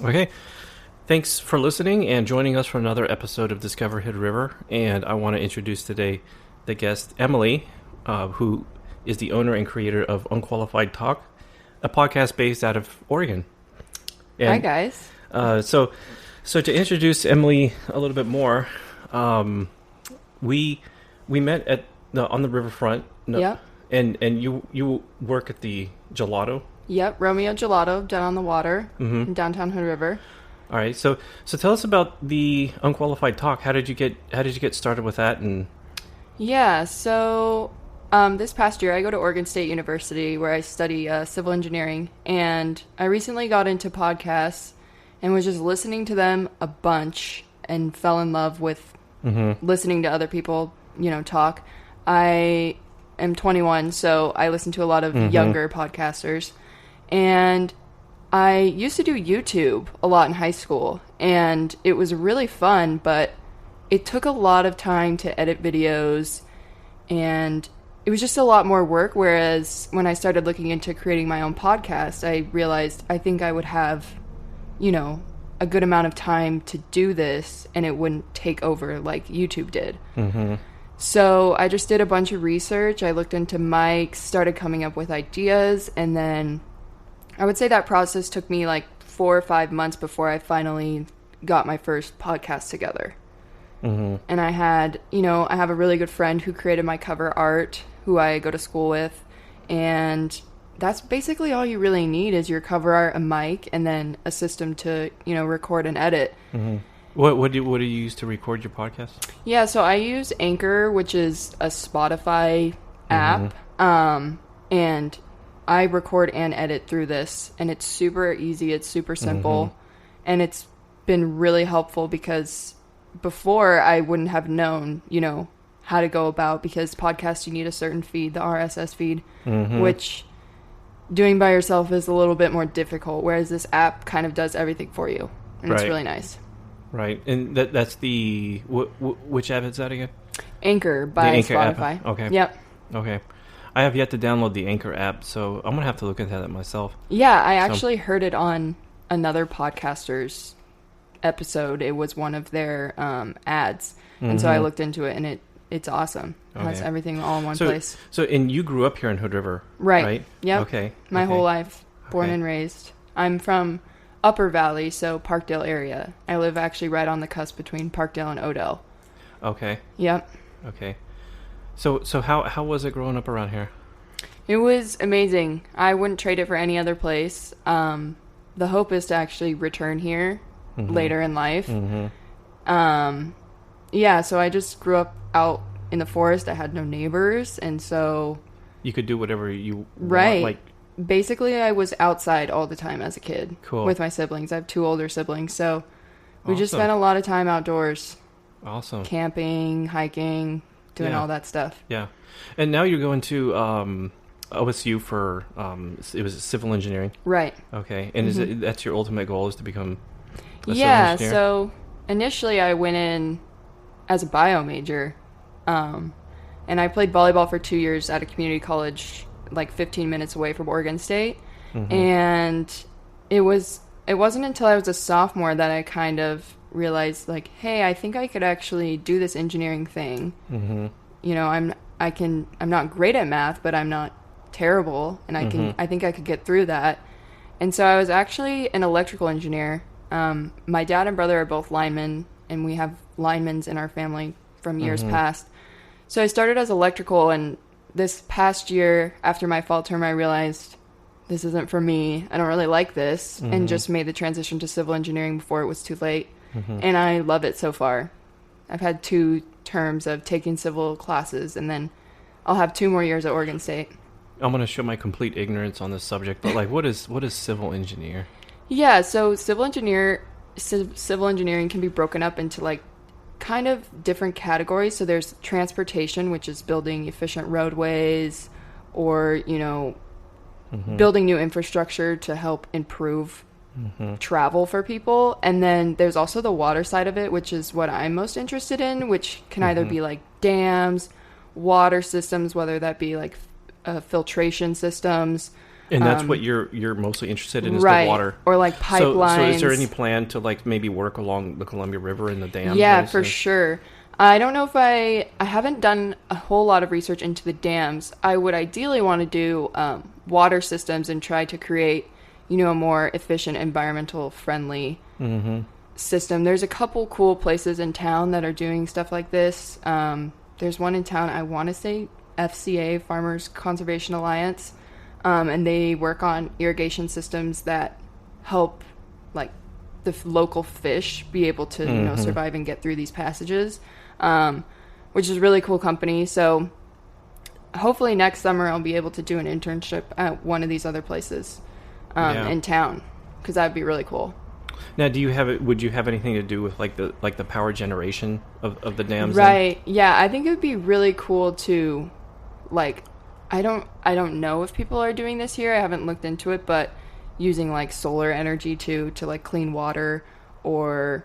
Okay. Thanks for listening and joining us for another episode of Discover Hoodriver. And I want to introduce today the guest, Emily, who is the owner and creator of Unqualified Talk, a podcast based out of Oregon. And, Hi, guys. So to introduce Emily a little bit more, we met on the riverfront. Yep. And you work at the Gelato. Yep, Romeo Gelato down on the water in downtown Hood River. All right, so tell us about the Unqualified Talk. How did you get started with that? And Yeah, so this past year I go to Oregon State University where I study civil engineering, and I recently got into podcasts and was just listening to them a bunch and fell in love with listening to other people, talk. I am 21, so I listen to a lot of younger podcasters, and I used to do YouTube a lot in high school, and it was really fun, but it took a lot of time to edit videos, and it was just a lot more work, whereas when I started looking into creating my own podcast, I realized I think I would have, a good amount of time to do this, and it wouldn't take over like YouTube did. So I just did a bunch of research. I looked into mics, started coming up with ideas, and then I would say that process took me like 4 or 5 months before I finally got my first podcast together. And I had, I have a really good friend who created my cover art, who I go to school with, and that's basically all you really need is your cover art, a mic, and then a system to, record and edit. what do you use to record your podcast? Yeah, so I use Anchor, which is a Spotify app, and I record and edit through this, and it's super easy, it's super simple, and it's been really helpful because before I wouldn't have known, how to go about, because podcasts, you need a certain feed, the RSS feed, which doing by yourself is a little bit more difficult, whereas this app kind of does everything for you, and it's really nice. Right, and that's the which app is that again? Anchor by Anchor Spotify. App. Okay. Yep. Okay. I have yet to download the Anchor app, so I'm gonna have to look into that myself. Yeah, I actually heard it on another podcaster's episode. It was one of their ads, and so I looked into it, and it's awesome. It has everything all in one place. So, and you grew up here in Hood River, right? Yep. Okay. My whole life, born and raised. I'm from Upper Valley, so Parkdale area. I live actually right on the cusp between Parkdale and Odell. Okay. Yep. Okay. So how was it growing up around here? It was amazing. I wouldn't trade it for any other place. The hope is to actually return here later in life. Yeah, so I just grew up out in the forest. I had no neighbors, and so you could do whatever you want. Like, basically, I was outside all the time as a kid with my siblings. I have 2 older siblings, so we just spent a lot of time outdoors. Awesome. Camping, hiking, doing all that stuff. Yeah. And now you're going to OSU for it was civil engineering. Right. Okay. And that's your ultimate goal, is to become a civil engineer? So initially I went in as a bio major. And I played volleyball for 2 years at a community college like 15 minutes away from Oregon State. And it wasn't until I was a sophomore that I kind of realized, like, hey, I think I could actually do this engineering thing. I'm not great at math, but I'm not terrible, and I think I could get through that. And so I was actually an electrical engineer. My dad and brother are both linemen, and we have linemen in our family from years past. So I started as electrical, and this past year, after my fall term, I realized this isn't for me. I don't really like this, and just made the transition to civil engineering before it was too late. And I love it so far. I've had 2 terms of taking civil classes, and then I'll have 2 more years at Oregon State. I'm going to show my complete ignorance on this subject, but like, what is civil engineer? Yeah, so civil engineering can be broken up into like kind of different categories. So there's transportation, which is building efficient roadways, or building new infrastructure to help improve travel for people. And then there's also the water side of it, which is what I'm most interested in, which can either be like dams, water systems, whether that be like filtration systems, And that's what you're mostly interested in is right, the water, or like pipelines. So is there any plan to like maybe work along the Columbia River and the dams? Yeah, for sure. I don't know if I haven't done a whole lot of research into the dams. I would ideally want to do water systems and try to create, a more efficient, environmental friendly system. There's a couple cool places in town that are doing stuff like this. There's one in town, I want to say FCA, Farmers Conservation Alliance, and they work on irrigation systems that help like the local fish be able to survive and get through these passages, which is a really cool company. So hopefully next summer I'll be able to do an internship at one of these other places in town, because that'd be really cool. Now, would you have anything to do with like the power generation of the dams? Right. Yeah, I think it would be really cool to, like, I don't know if people are doing this here. I haven't looked into it, but using like solar energy to like clean water, or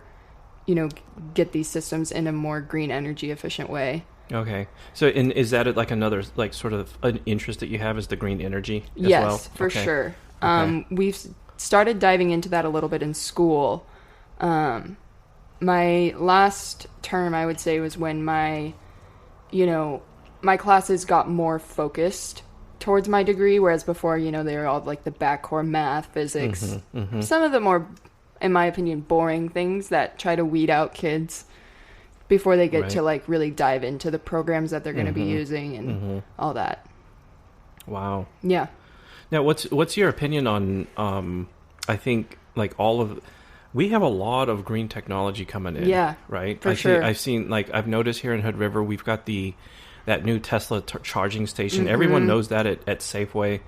get these systems in a more green energy efficient way. Okay. So is that like another like sort of an interest that you have, is the green energy as yes, well? For sure. Okay. We've started diving into that a little bit in school. My last term, I would say, was when my classes got more focused towards my degree, whereas before, they were all like the back core math, physics, some of the more, in my opinion, boring things that try to weed out kids before they get to like really dive into the programs that they're going to be using and all that. Wow. Yeah. Now, what's your opinion on, I think, like we have a lot of green technology coming in. Yeah, right? For sure. I've seen, like, I've noticed here in Hood River, we've got that new Tesla charging station. Everyone knows that at Safeway.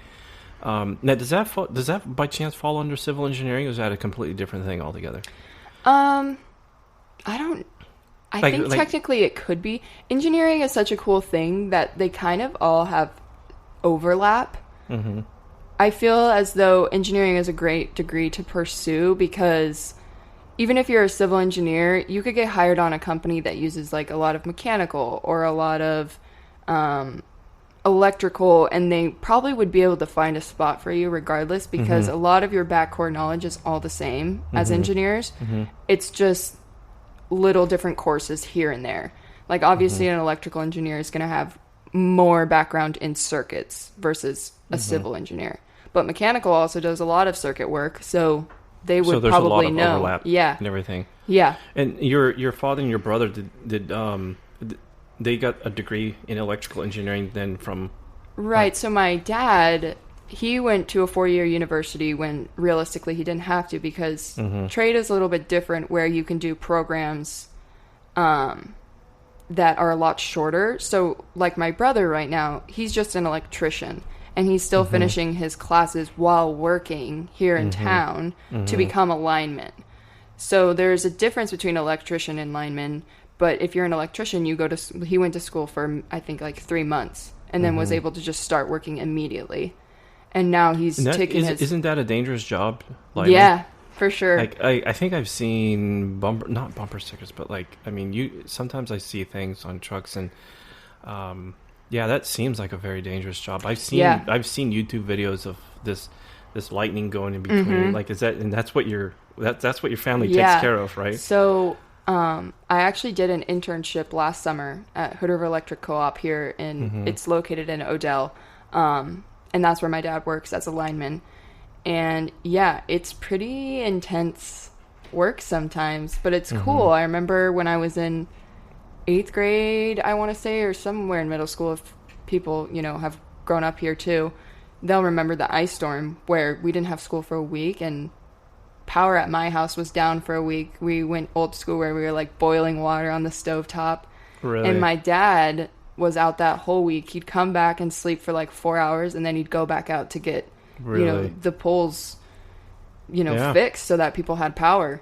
Now, does that by chance fall under civil engineering, or is that a completely different thing altogether? I think technically it could be. Engineering is such a cool thing that they kind of all have overlap. Mm-hmm. I feel as though engineering is a great degree to pursue, because even if you're a civil engineer, you could get hired on a company that uses like a lot of mechanical or a lot of electrical, and they probably would be able to find a spot for you regardless, because a lot of your backcore knowledge is all the same as engineers. It's just little different courses here and there. Like obviously an electrical engineer is going to have more background in circuits versus a civil engineer, but mechanical also does a lot of circuit work, so they would there's probably a lot of know. Overlap yeah, and everything. Yeah. And your father and your brother did they got a degree in electrical engineering then from? Right. So my dad, he went to a 4-year university when realistically he didn't have to, because trade is a little bit different, where you can do programs that are a lot shorter. So like my brother right now, he's just an electrician, and he's still finishing his classes while working here in town to become a lineman. So there's a difference between electrician and lineman. But if you're an electrician, he went to school for, I think, like 3 months, and then was able to just start working immediately. And now he's taking his... Isn't that a dangerous job? Lineman? Yeah, for sure. Like, I think I've seen not bumper stickers, but like, I mean, sometimes I see things on trucks, and yeah, that seems like a very dangerous job. I've seen YouTube videos of this lightning going in between. Like, that's what your family takes care of, right? So I actually did an internship last summer at hoodriver Electric Co-op here it's located in Odell. And that's where my dad works as a lineman. And yeah, it's pretty intense work sometimes, but it's cool. I remember when I was in 8th grade, I want to say, or somewhere in middle school, if people, have grown up here too, they'll remember the ice storm where we didn't have school for a week, and power at my house was down for a week. We went old school where we were like boiling water on the stovetop. Really? And my dad was out that whole week. He'd come back and sleep for like 4 hours, and then he'd go back out to get, the poles, fixed so that people had power.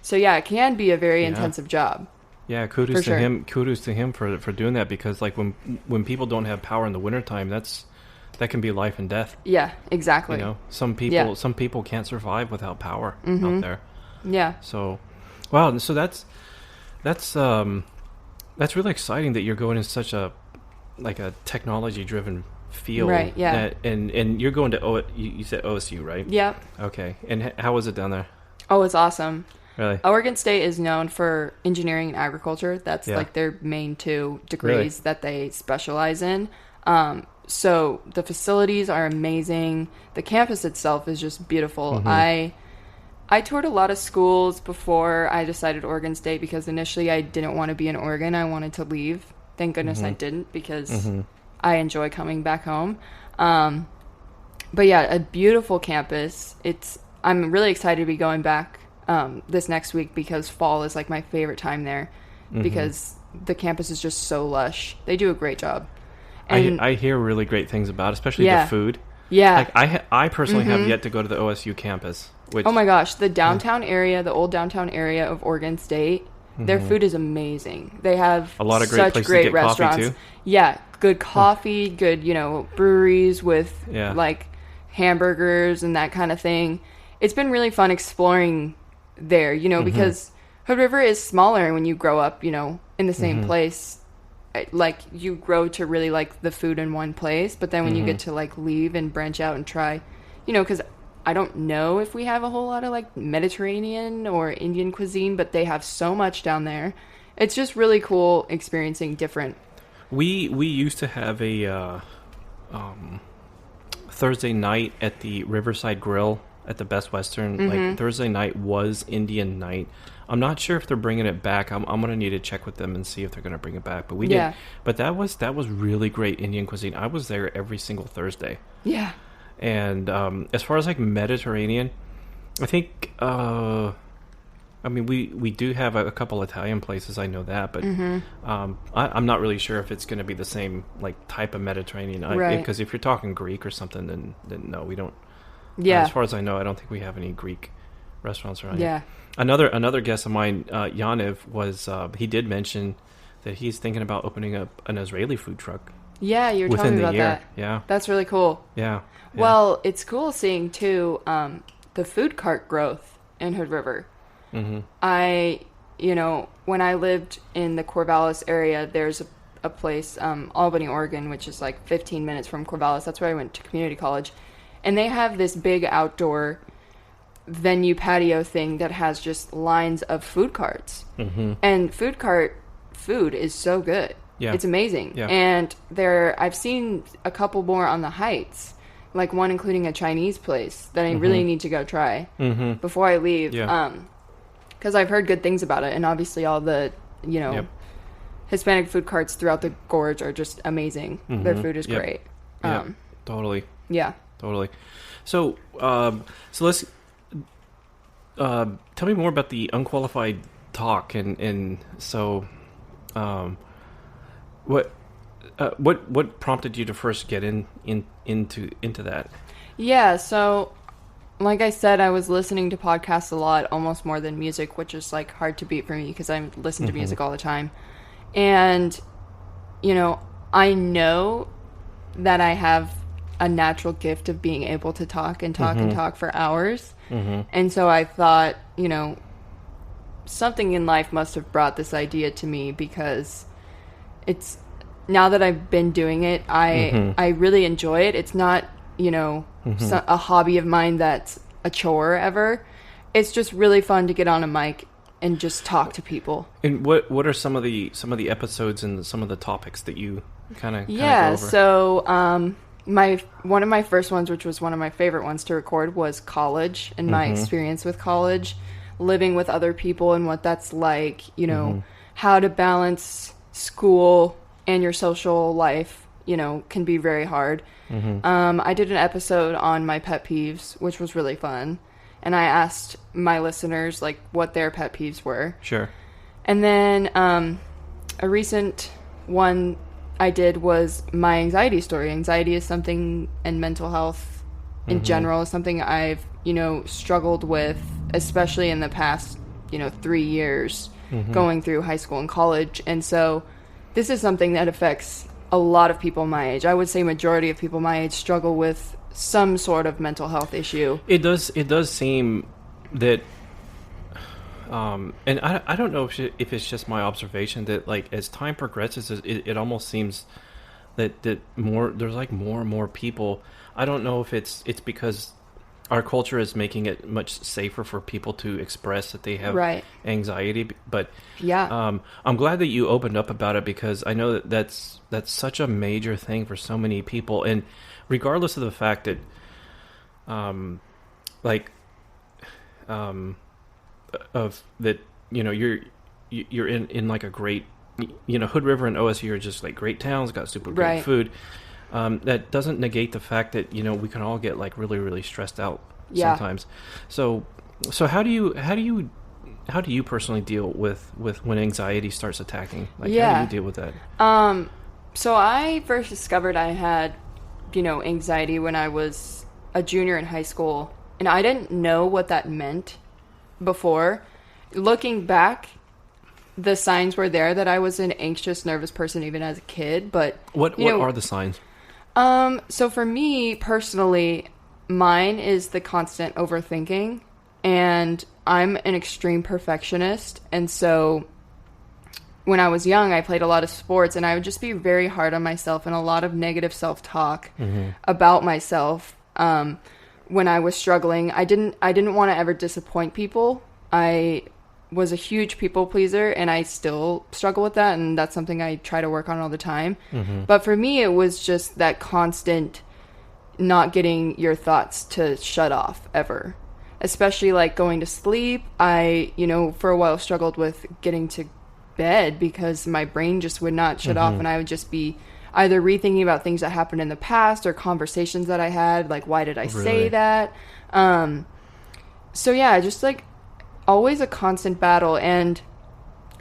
So yeah, it can be a very intensive job. Yeah, kudos to him. Kudos to him for doing that, because like when people don't have power in the wintertime, that can be life and death. Yeah, exactly. Some people can't survive without power out there. Yeah. So, wow. So that's really exciting that you're going in such a technology driven feel. Right, yeah. And you're going to, you said OSU, right? Yep. Okay. And how was it down there? Oh, it's awesome. Really? Oregon State is known for engineering and agriculture. That's Yeah. like their main two degrees Really? that they specialize in. So the facilities are amazing. The campus itself is just beautiful. Mm-hmm. I toured a lot of schools before I decided Oregon State because initially I didn't want to be in Oregon. I wanted to leave. Thank goodness I didn't because I enjoy coming back home. But yeah, a beautiful campus. I'm really excited to be going back this next week because fall is like my favorite time there because the campus is just so lush. They do a great job. And I hear really great things about it, especially Yeah. the food. yeah. Like I personally have yet to go to the OSU campus. Which, Oh my gosh, the downtown area, the old downtown area of Oregon State, their food is amazing. They have A lot of great such places to great get coffee, restaurants. too. Yeah, good coffee, good, breweries with Yeah. like hamburgers and that kind of thing. It's been really fun exploring there, because Hood River is smaller when you grow up, in the same place. Like you grow to really like the food in one place, but then when you get to like leave and branch out and try, because I don't know if we have a whole lot of like Mediterranean or Indian cuisine, but they have so much down there. It's just really cool experiencing different. we used to have a Thursday night at the Riverside Grill at the Best Western. Like Thursday night was Indian night. I'm not sure if they're bringing it back. I'm gonna need to check with them and see if they're gonna bring it back. But we Yeah. did. But that was really great Indian cuisine. I was there every single Thursday. Yeah. And as far as like Mediterranean, I think we do have a couple Italian places. I know that, but I'm not really sure if it's going to be the same like type of Mediterranean. Right. Because if you're talking Greek or something, then no, we don't. Yeah. As far as I know, I don't think we have any Greek restaurants around Yeah. here. Another guest of mine, Yaniv, was he did mention that he's thinking about opening up an Israeli food truck Yeah, you were within telling me the about year. that. Yeah, That's really cool. yeah. Well, it's cool seeing too the food cart growth in Hood River. When I lived in the Corvallis area, there's a place, Albany, Oregon, which is like 15 minutes from Corvallis. That's where I went to community college. And they have this big outdoor venue patio thing that has just lines of food carts. And food cart food is so good. Yeah. It's amazing. Yeah. And I've seen a couple more on the Heights, like one including a Chinese place that I really need to go try before I leave. Yeah. Because I've heard good things about it, and obviously all the Yep. Hispanic food carts throughout the gorge are just amazing. Their food is Yep. great. Yeah, totally. Yeah. Totally. So, so let's tell me more about the Unqualified talk, and so, what prompted you to first get into that? Yeah, so like I said, I was listening to podcasts a lot, almost more than music, which is like hard to beat for me because I listen to music all the time. And, I know that I have a natural gift of being able to talk and talk and talk for hours. And so I thought, something in life must have brought this idea to me because it's now that I've been doing it, I really enjoy it. It's not, a hobby of mine that's a chore ever. It's just really fun to get on a mic and just talk to people. And what are some of the episodes and some of the topics that you kind of go over? So one of my first ones, which was one of my favorite ones to record, was college and my experience with college, living with other people and what that's like, how to balance school and your social life, can be very hard. I did an episode on my pet peeves, which was really fun. And I asked my listeners, like, what their pet peeves were. Sure. And then a recent one I did was my anxiety story. Anxiety is something, and mental health in general is something I've, struggled with, especially in the past, 3 years going through high school and college. And so this is something that affects a lot of people my age. I would say majority of people my age struggle with some sort of mental health issue. It does seem that, and I don't know if it's just my observation that, like, as time progresses, it almost seems that more there's like more and more people. I don't know if it's because our culture is making it much safer for people to express that they have Right. anxiety, but Yeah. I'm glad that you opened up about it, because I know that that's such a major thing for so many people, and regardless of the fact that like of that, you know, you're in like a great, you know, Hood River and OSU are just like great towns, got super great Right. food. That doesn't negate the fact that, you know, we can all get like really, really stressed out Yeah. sometimes. So how do you personally deal with when anxiety starts attacking? Like, how do Yeah. you deal with that? So I first discovered I had, anxiety when I was a junior in high school, and I didn't know what that meant before. Looking back, the signs were there that I was an anxious, nervous person even as a kid, but What are the signs? So for me personally, mine is the constant overthinking, and I'm an extreme perfectionist, and so when I was young, I played a lot of sports, and I would just be very hard on myself and a lot of negative self-talk about myself. When I was struggling, I didn't want to ever disappoint people. I was a huge people pleaser, and I still struggle with that, and that's something I try to work on all the time. But for me, it was just that constant not getting your thoughts to shut off ever. Especially like going to sleep. I, for a while struggled with getting to bed because my brain just would not shut off, and I would just be either rethinking about things that happened in the past or conversations that I had, like why did I say that. So yeah, just like always a constant battle. And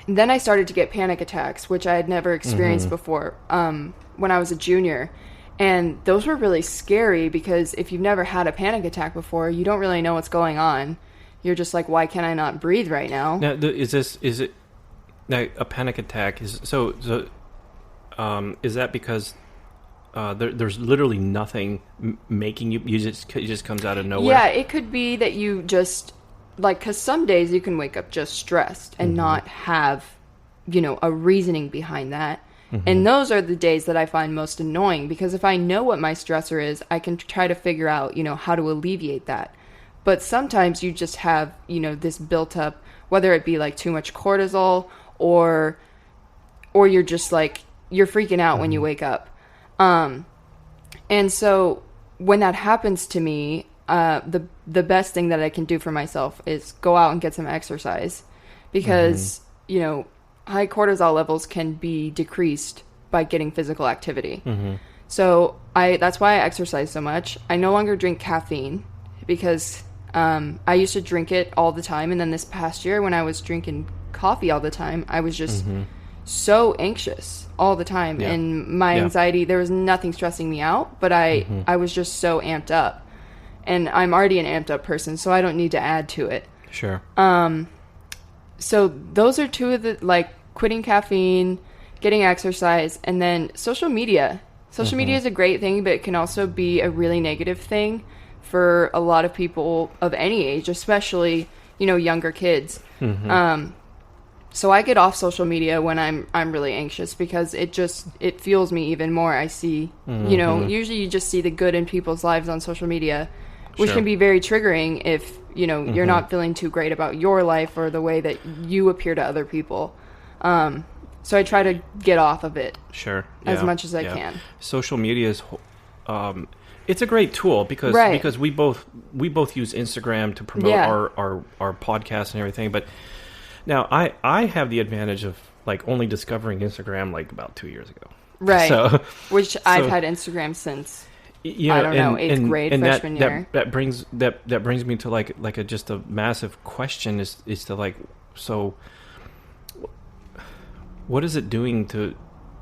then I started to get panic attacks, which I had never experienced before, when I was a junior. And those were really scary because if you've never had a panic attack before, you don't really know what's going on. You're just like, why can I not breathe right now? Now, is it now a panic attack? Is is that because there's literally nothing making you it just comes out of nowhere? Yeah, it could be that you just like, because some days you can wake up just stressed and not have, a reasoning behind that. And those are the days that I find most annoying, because if I know what my stressor is, I can try to figure out, how to alleviate that. But sometimes you just have, this built up, whether it be like too much cortisol or you're just like, you're freaking out when you wake up. And so when that happens to me, the best thing that I can do for myself is go out and get some exercise, because, high cortisol levels can be decreased by getting physical activity. So that's why I exercise so much. I no longer drink caffeine because I used to drink it all the time. And then this past year when I was drinking coffee all the time, I was just so anxious all the time. Yeah. And my anxiety, there was nothing stressing me out, but I was just so amped up. And I'm already an amped up person, so I don't need to add to it. Sure. So those are two of the, like, quitting caffeine, getting exercise, and then social media. Social media is a great thing, but it can also be a really negative thing for a lot of people of any age, especially, younger kids. So I get off social media when I'm really anxious, because it fuels me even more. I see, usually you just see the good in people's lives on social media, which Sure. can be very triggering if, you're not feeling too great about your life or the way that you appear to other people. So I try to get off of it as much as I can. Social media is it's a great tool because we both use Instagram to promote our podcast and everything. But now I have the advantage of like only discovering Instagram like about 2 years ago. Right. So I've had Instagram since I don't know, eighth grade, freshman year. That brings me to like just a massive question is to like, so what is it doing to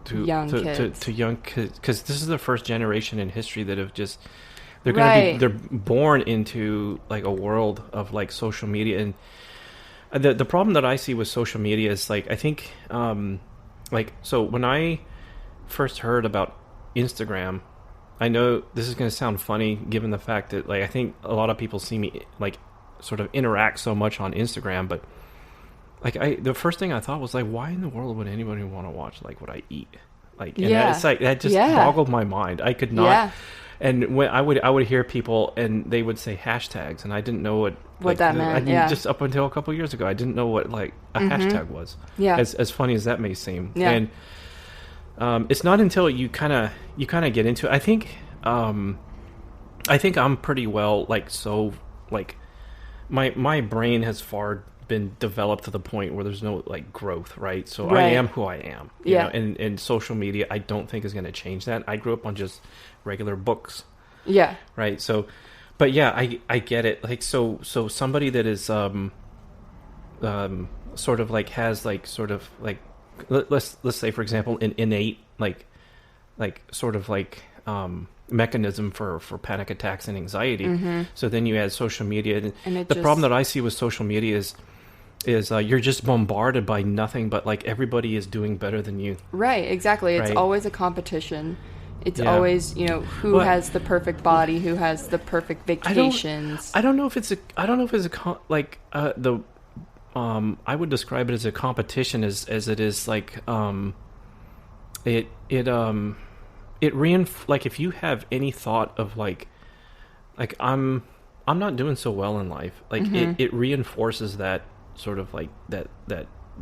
young kids? To young kids? Because this is the first generation in history that have just they're born into like a world of like social media. And the problem that I see with social media is like, I think so when I first heard about Instagram, I know this is going to sound funny given the fact that like I think a lot of people see me like sort of interact so much on Instagram, but like the first thing I thought was like, why in the world would anybody want to watch like what I eat? Like, and it's like, that just boggled my mind. I could not. Yeah. And when I would hear people and they would say hashtags, and I didn't know what that meant. Just up until a couple of years ago, I didn't know what like a hashtag was. Yeah. As funny as that may seem. Yeah. And it's not until you kind of get into it. I think I'm pretty well my brain has far been developed to the point where there's no like growth, right? So I am who I am. You know? And social media I don't think is going to change that. I grew up on just regular books. Yeah. Right. So, but yeah, I get it. Like, so somebody that is, sort of like has like, sort of like, let's say for example, an innate, like sort of like, mechanism for panic attacks and anxiety. So then you add social media, and the problem that I see with social media is you're just bombarded by nothing but like everybody is doing better than you. Right, exactly. It's always a competition. It's always, who has the perfect body, who has the perfect vacations. I don't know if it's I would describe it as a competition as it is like like if you have any thought of like I'm not doing so well in life, like it reinforces that sort of like that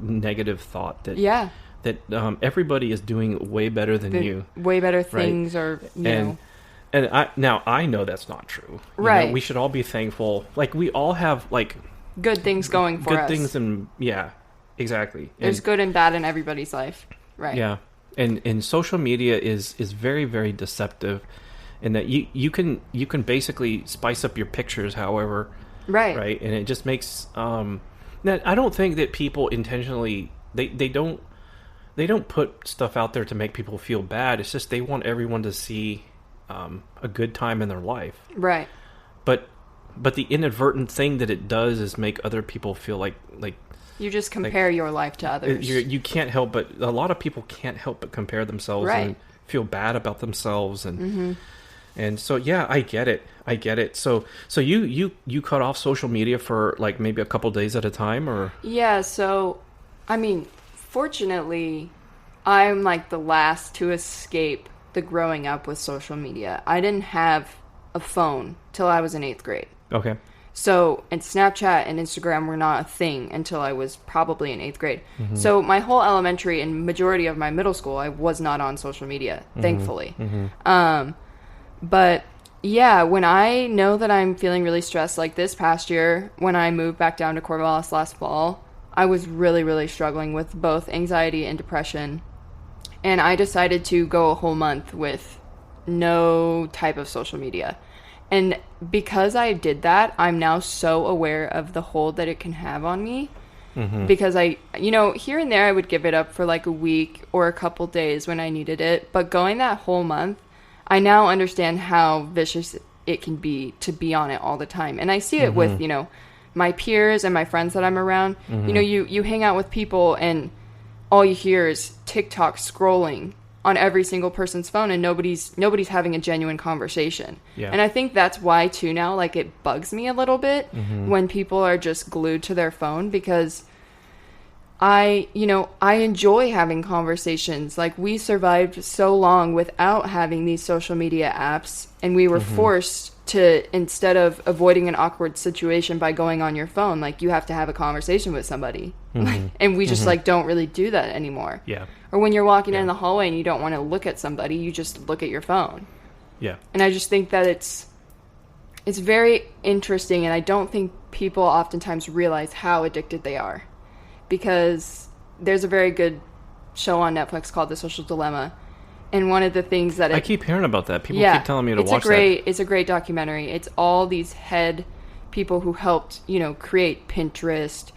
negative thought that everybody is doing way better than you, way better things, right? Or and I know that's not true, right? We should all be thankful, like we all have like good things going for us, good things, and exactly, there's good and bad in everybody's life, right? And social media is very, very deceptive in that you can basically spice up your pictures however, right, and it just makes that I don't think that people intentionally they don't put stuff out there to make people feel bad. It's just they want everyone to see a good time in their life, right? But the inadvertent thing that it does is make other people feel like you just compare your life to others. You can't help but a lot of people can't help but compare themselves and feel bad about themselves, and and so I get it. So you cut off social media for like maybe a couple days at a time, or so I mean, fortunately I'm like the last to escape the growing up with social media. I didn't have a phone till I was in 8th grade. Okay. So, and Snapchat and Instagram were not a thing until I was probably in 8th grade. So my whole elementary and majority of my middle school, I was not on social media, thankfully. But yeah, when I know that I'm feeling really stressed, like this past year, when I moved back down to Corvallis last fall, I was really, really struggling with both anxiety and depression. And I decided to go a whole month with no type of social media. And because I did that, I'm now so aware of the hold that it can have on me. Because I, here and there I would give it up for like a week or a couple days when I needed it. But going that whole month, I now understand how vicious it can be to be on it all the time. And I see it with, my peers and my friends that I'm around. You hang out with people and all you hear is TikTok scrolling on every single person's phone, and nobody's having a genuine conversation. And I think that's why too now, like, it bugs me a little bit when people are just glued to their phone, because I enjoy having conversations. Like, we survived so long without having these social media apps, and we were forced to, instead of avoiding an awkward situation by going on your phone, like, you have to have a conversation with somebody. And we just like don't really do that anymore. Or when you're walking in the hallway and you don't want to look at somebody, you just look at your phone. And I just think that it's very interesting, and I don't think people oftentimes realize how addicted they are. Because there's a very good show on Netflix called The Social Dilemma, and one of the things that I keep hearing about that. People keep telling me to watch that. It's a great documentary. It's all these head people who helped, create Pinterest,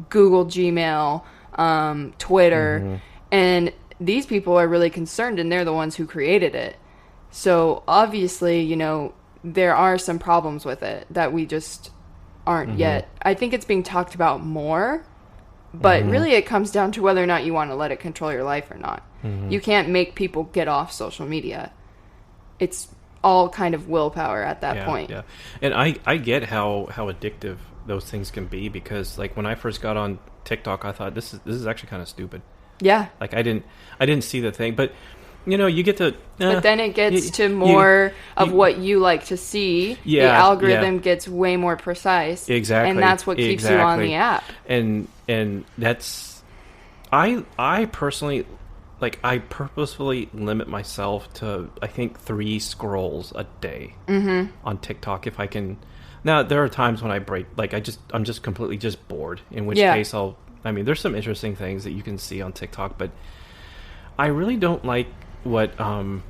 Google, Gmail, Twitter, and these people are really concerned, and they're the ones who created it. So obviously, there are some problems with it that we just aren't yet. I think it's being talked about more, but really it comes down to whether or not you want to let it control your life or not. You can't make people get off social media. It's all kind of willpower at that point. And I get how addictive those things can be, because like when I first got on TikTok, I thought this is actually kind of stupid. Like I didn't see the thing, but you get to... but then it gets to more of what you like to see. Yeah, the algorithm gets way more precise. Exactly. And that's what keeps you on the app. And that's... I personally... Like, I purposefully limit myself to, I think, 3 scrolls a day on TikTok if I can. Now, there are times when I break, like, I'm just completely just bored, in which case there's some interesting things that you can see on TikTok, but I really don't like what, and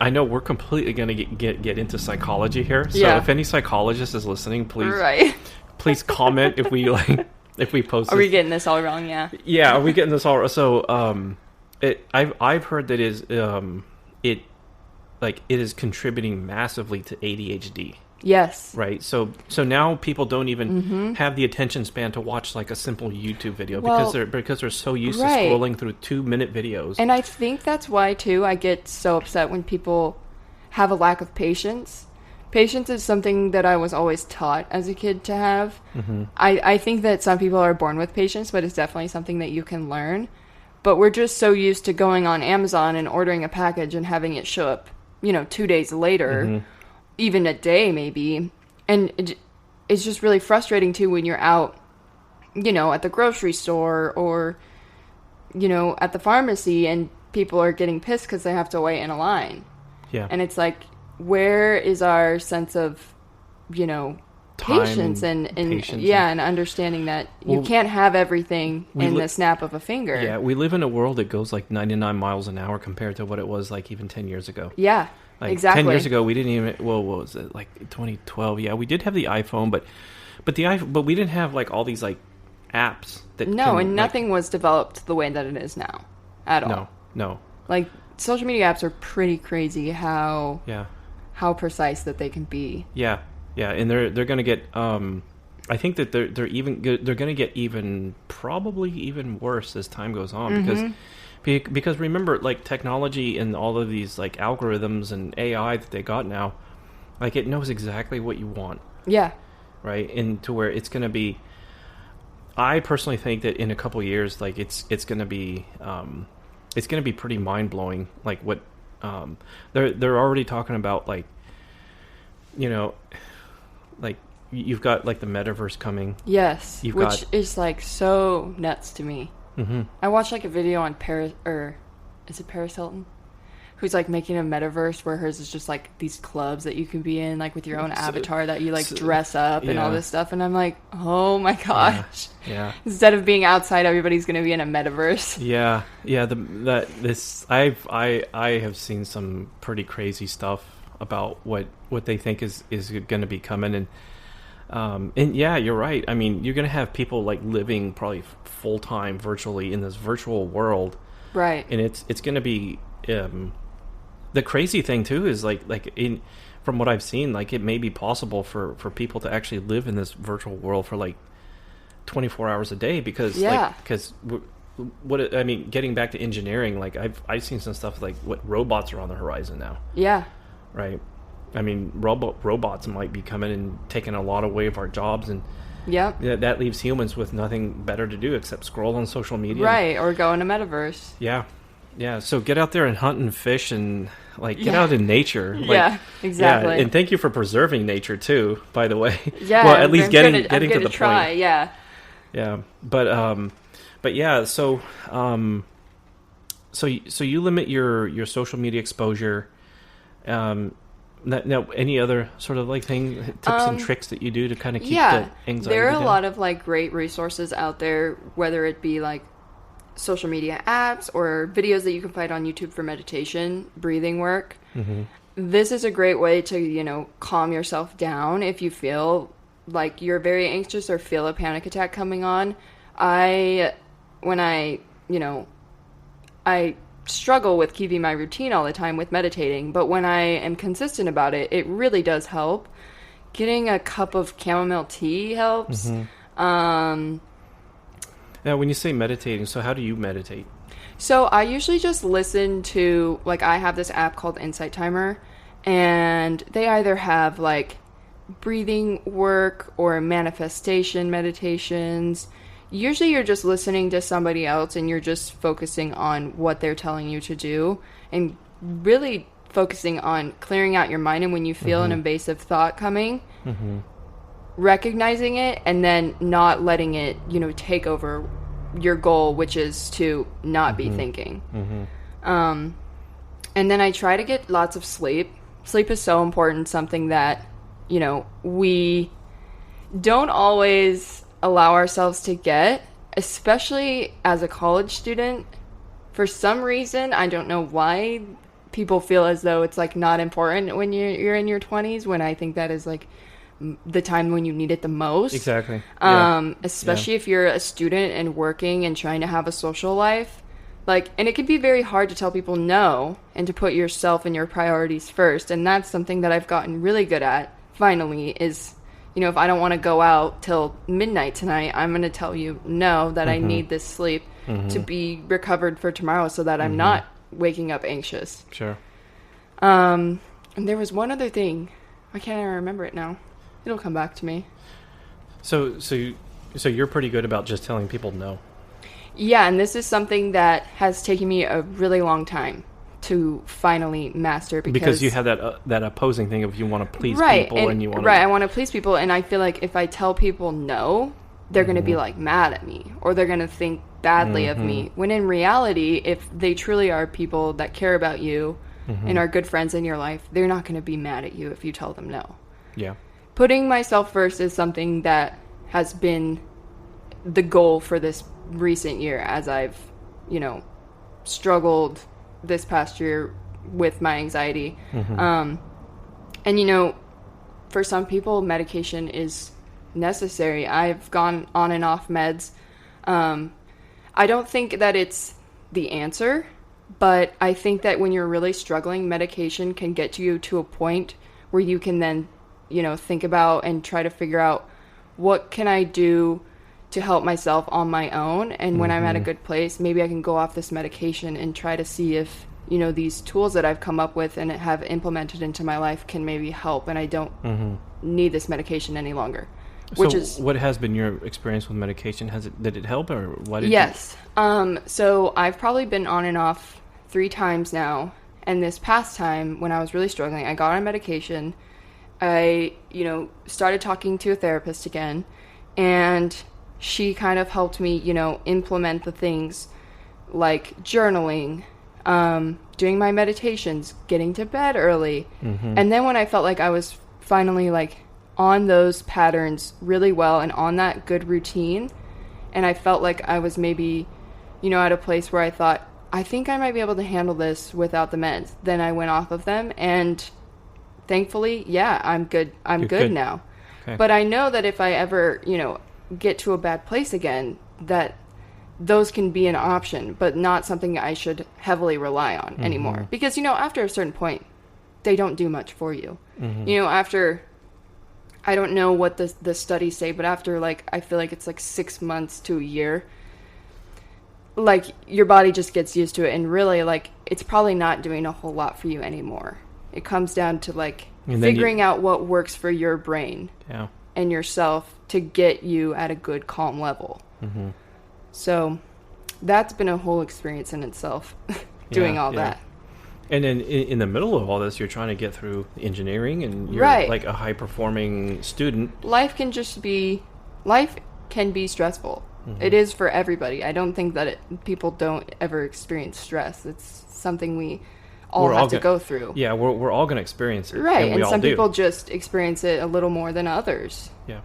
I know we're completely going to get into psychology here, so if any psychologist is listening, please comment if we post Are we getting this all wrong? Yeah, are we getting this all wrong? So, I've heard that it is contributing massively to ADHD. Yes. Right. So now people don't even have the attention span to watch like a simple YouTube video because they're so used to scrolling through 2-minute videos. And I think that's why too I get so upset when people have a lack of patience. Patience is something that I was always taught as a kid to have. I think that some people are born with patience, but it's definitely something that you can learn. But we're just so used to going on Amazon and ordering a package and having it show up, 2 days later, even a day maybe. And it's just really frustrating too when you're out, at the grocery store or, at the pharmacy and people are getting pissed because they have to wait in a line. Yeah. And it's like, where is our sense of, patience and understanding that you can't have everything in the snap of a finger. Yeah, we live in a world that goes like 99 miles an hour compared to what it was like even 10 years ago. Yeah, like exactly. 10 years ago, we didn't even, what was it, like 2012? Yeah, we did have the iPhone, but we didn't have like all these like apps that nothing was developed the way that it is now at all. No. Like social media apps are pretty crazy how precise that they can be. Yeah, and they're going to get. I think that they're going to get probably even worse as time goes on because remember, like, technology and all of these like algorithms and AI that they got now, like, it knows exactly what you want. Yeah. Right, and to where it's going to be. I personally think that in a couple of years, like, it's going to be pretty mind blowing. Like what they're already talking about, like, like, you've got like the metaverse coming. Yes, which is like so nuts to me. I watched like a video on Paris Hilton, who's like making a metaverse where hers is just like these clubs that you can be in, like with your own avatar that you like dress up and all this stuff. And I'm like, oh my gosh. Yeah. Instead of being outside, everybody's going to be in a metaverse. Yeah. I have seen some pretty crazy stuff about what they think is going to be coming, and yeah, you're right. I mean, you're going to have people like living probably full time virtually in this virtual world, right? And it's going to be the crazy thing too is like from what I've seen, like, it may be possible for people to actually live in this virtual world for like 24 hours a day because getting back to engineering, like I've seen some stuff like what robots are on the horizon now. Yeah. Right. I mean, robots might be coming and taking a lot away of our jobs, and that leaves humans with nothing better to do except scroll on social media. Right, or go in a metaverse. Yeah. So get out there and hunt and fish and like get out in nature. Like, yeah, exactly. Yeah, and thank you for preserving nature too, by the way. Yeah. Well, at least getting to the try, point. Yeah. Yeah, but yeah. So you limit your social media exposure. Now, any other sort of like tips and tricks that you do to kind of keep the anxiety there are down? A lot of like great resources out there, whether it be like social media apps or videos that you can find on YouTube for meditation, breathing work. This is a great way to, calm yourself down if you feel like you're very anxious or feel a panic attack coming on. I struggle with keeping my routine all the time with meditating, but when I am consistent about it, it really does help. Getting a cup of chamomile tea helps. Now, when you say meditating, so how do you meditate? So I usually just listen to, like, I have this app called Insight Timer, and they either have like breathing work or manifestation meditations. usually you're just listening to somebody else and you're just focusing on what they're telling you to do and really focusing on clearing out your mind. And when you feel an invasive thought coming, recognizing it and then not letting it, take over your goal, which is to not be thinking. And then I try to get lots of sleep. Sleep is so important, something that, we don't always allow ourselves to get, especially as a college student. For some reason, I don't know why people feel as though it's like not important when you're in your 20s, when I think that is like the time when you need it the most. Exactly. Especially if you're a student and working and trying to have a social life. And it can be very hard to tell people no and to put yourself and your priorities first. And that's something that I've gotten really good at, finally, is, if I don't want to go out till midnight tonight, I'm going to tell you no, that I need this sleep to be recovered for tomorrow so that I'm not waking up anxious. Sure. And there was one other thing. I can't even remember it now. It'll come back to me. So you're pretty good about just telling people no. Yeah, and this is something that has taken me a really long time to finally master, because you have that opposing thing of you want to please people and you want I want to please people, and I feel like if I tell people no, they're going to be like mad at me, or they're going to think badly of me, when in reality, if they truly are people that care about you and are good friends in your life, they're not going to be mad at you if you tell them no. Yeah. Putting myself first is something that has been the goal for this recent year, as I've, struggled this past year with my anxiety. And, for some people, medication is necessary. I've gone on and off meds. I don't think that it's the answer, but I think that when you're really struggling, medication can get you to a point where you can then, think about and try to figure out, what can I do to help myself on my own? And when I'm at a good place, maybe I can go off this medication and try to see if, these tools that I've come up with and have implemented into my life can maybe help, and I don't need this medication any longer. What has been your experience with medication? Did it help, or why did Yes. So I've probably been on and off 3 times now. And this past time, when I was really struggling, I got on medication. I, started talking to a therapist again, and she kind of helped me, implement the things like journaling, doing my meditations, getting to bed early. And then when I felt like I was finally on those patterns really well and on that good routine, and I felt like I was maybe, at a place where I thought, I think I might be able to handle this without the meds, then I went off of them, and thankfully, yeah, I'm good. I'm good now. Okay. But I know that if I ever, get to a bad place again, that those can be an option, but not something I should heavily rely on anymore. Because, after a certain point, they don't do much for you. After, I don't know what the studies say, but after, I feel like it's 6 months to a year, your body just gets used to it, and really, it's probably not doing a whole lot for you anymore. It comes down to, figuring out what works for your brain and yourself to get you at a good, calm level. So that's been a whole experience in itself, doing all that. And then in the middle of all this, you're trying to get through engineering, and you're a high-performing student. Life can be stressful. It is for everybody. I don't think that people don't ever experience stress. It's something we all have to go through. Yeah, we're all going to experience it. Right, and some people just experience it a little more than others. Yeah.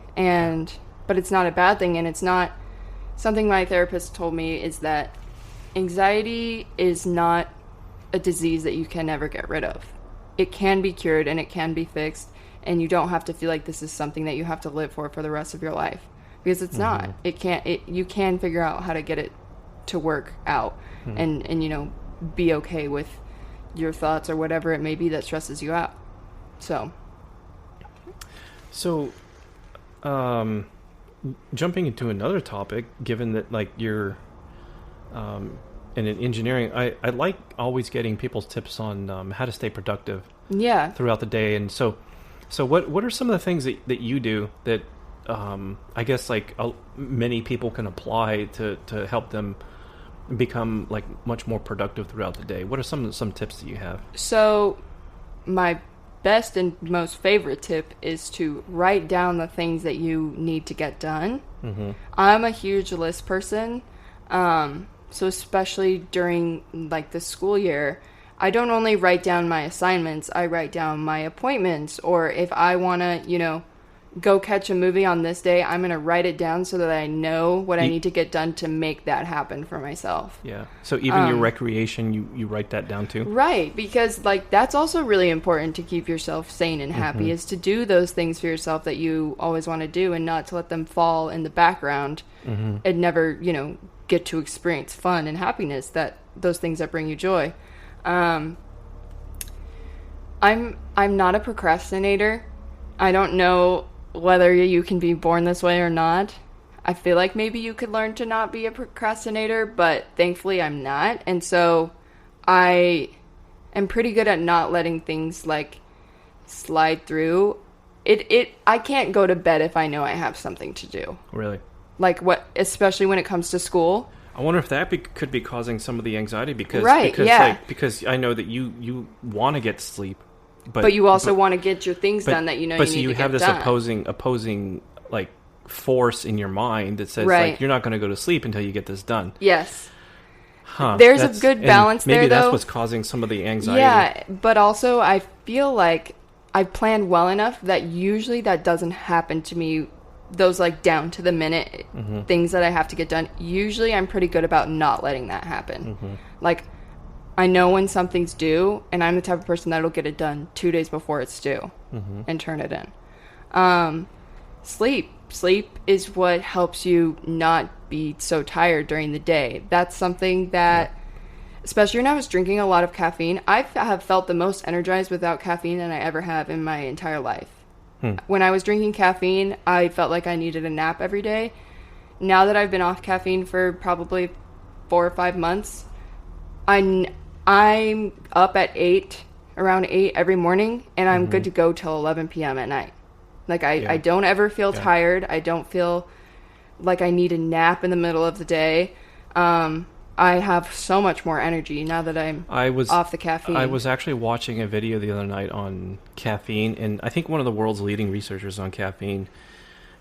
But it's not a bad thing, and it's not something my therapist told me, is that anxiety is not a disease that you can never get rid of. It can be cured and it can be fixed, and you don't have to feel like this is something that you have to live for the rest of your life, because it's not. You can figure out how to get it to work out and be okay with your thoughts or whatever it may be that stresses you out. So jumping into another topic, given that you're in engineering, I like always getting people's tips on how to stay productive throughout the day. And so what are some of the things that you do that I guess like many people can apply to help them become like much more productive throughout the day? What are some tips that you have? So my best and most favorite tip is to write down the things that you need to get done. Mm-hmm. I'm a huge list person. So especially during like the school year, I don't only write down my assignments, I write down my appointments, or if I want to, go catch a movie on this day, I'm going to write it down so that I know what I need to get done to make that happen for myself. Yeah. So even your recreation, you write that down too? Right. Because like that's also really important to keep yourself sane and happy, mm-hmm. is to do those things for yourself that you always want to do and not to let them fall in the background mm-hmm. and never, get to experience fun and happiness, that those things that bring you joy. I'm not a procrastinator. I don't know whether you can be born this way or not. I feel like maybe you could learn to not be a procrastinator, but thankfully I'm not. And so I am pretty good at not letting things like slide through. I can't go to bed if I know I have something to do. Really? Like especially when it comes to school. I wonder if that could be causing some of the anxiety because I know that you want to get sleep, but you also want to get your things done that you need to get done. But you have this opposing like force in your mind that says like you're not going to go to sleep until you get this done. Yes. There's a good balance there, though. Maybe that's what's causing some of the anxiety. Yeah, but also I feel like I planned well enough that usually that doesn't happen to me. Those like down to the minute mm-hmm. things that I have to get done, usually I'm pretty good about not letting that happen. Mm-hmm. Like I know when something's due, and I'm the type of person that'll get it done 2 days before it's due mm-hmm. and turn it in. Sleep is what helps you not be so tired during the day. That's something that especially when I was drinking a lot of caffeine, I have felt the most energized without caffeine than I ever have in my entire life. When I was drinking caffeine, I felt like I needed a nap every day. Now that I've been off caffeine for probably 4 or 5 months, I'm up at around 8 every morning, and I'm mm-hmm. good to go till 11 p.m. at night. Like I don't ever feel tired. I don't feel like I need a nap in the middle of the day. I have so much more energy now that I'm off the caffeine. I was actually watching a video the other night on caffeine, and I think one of the world's leading researchers on caffeine,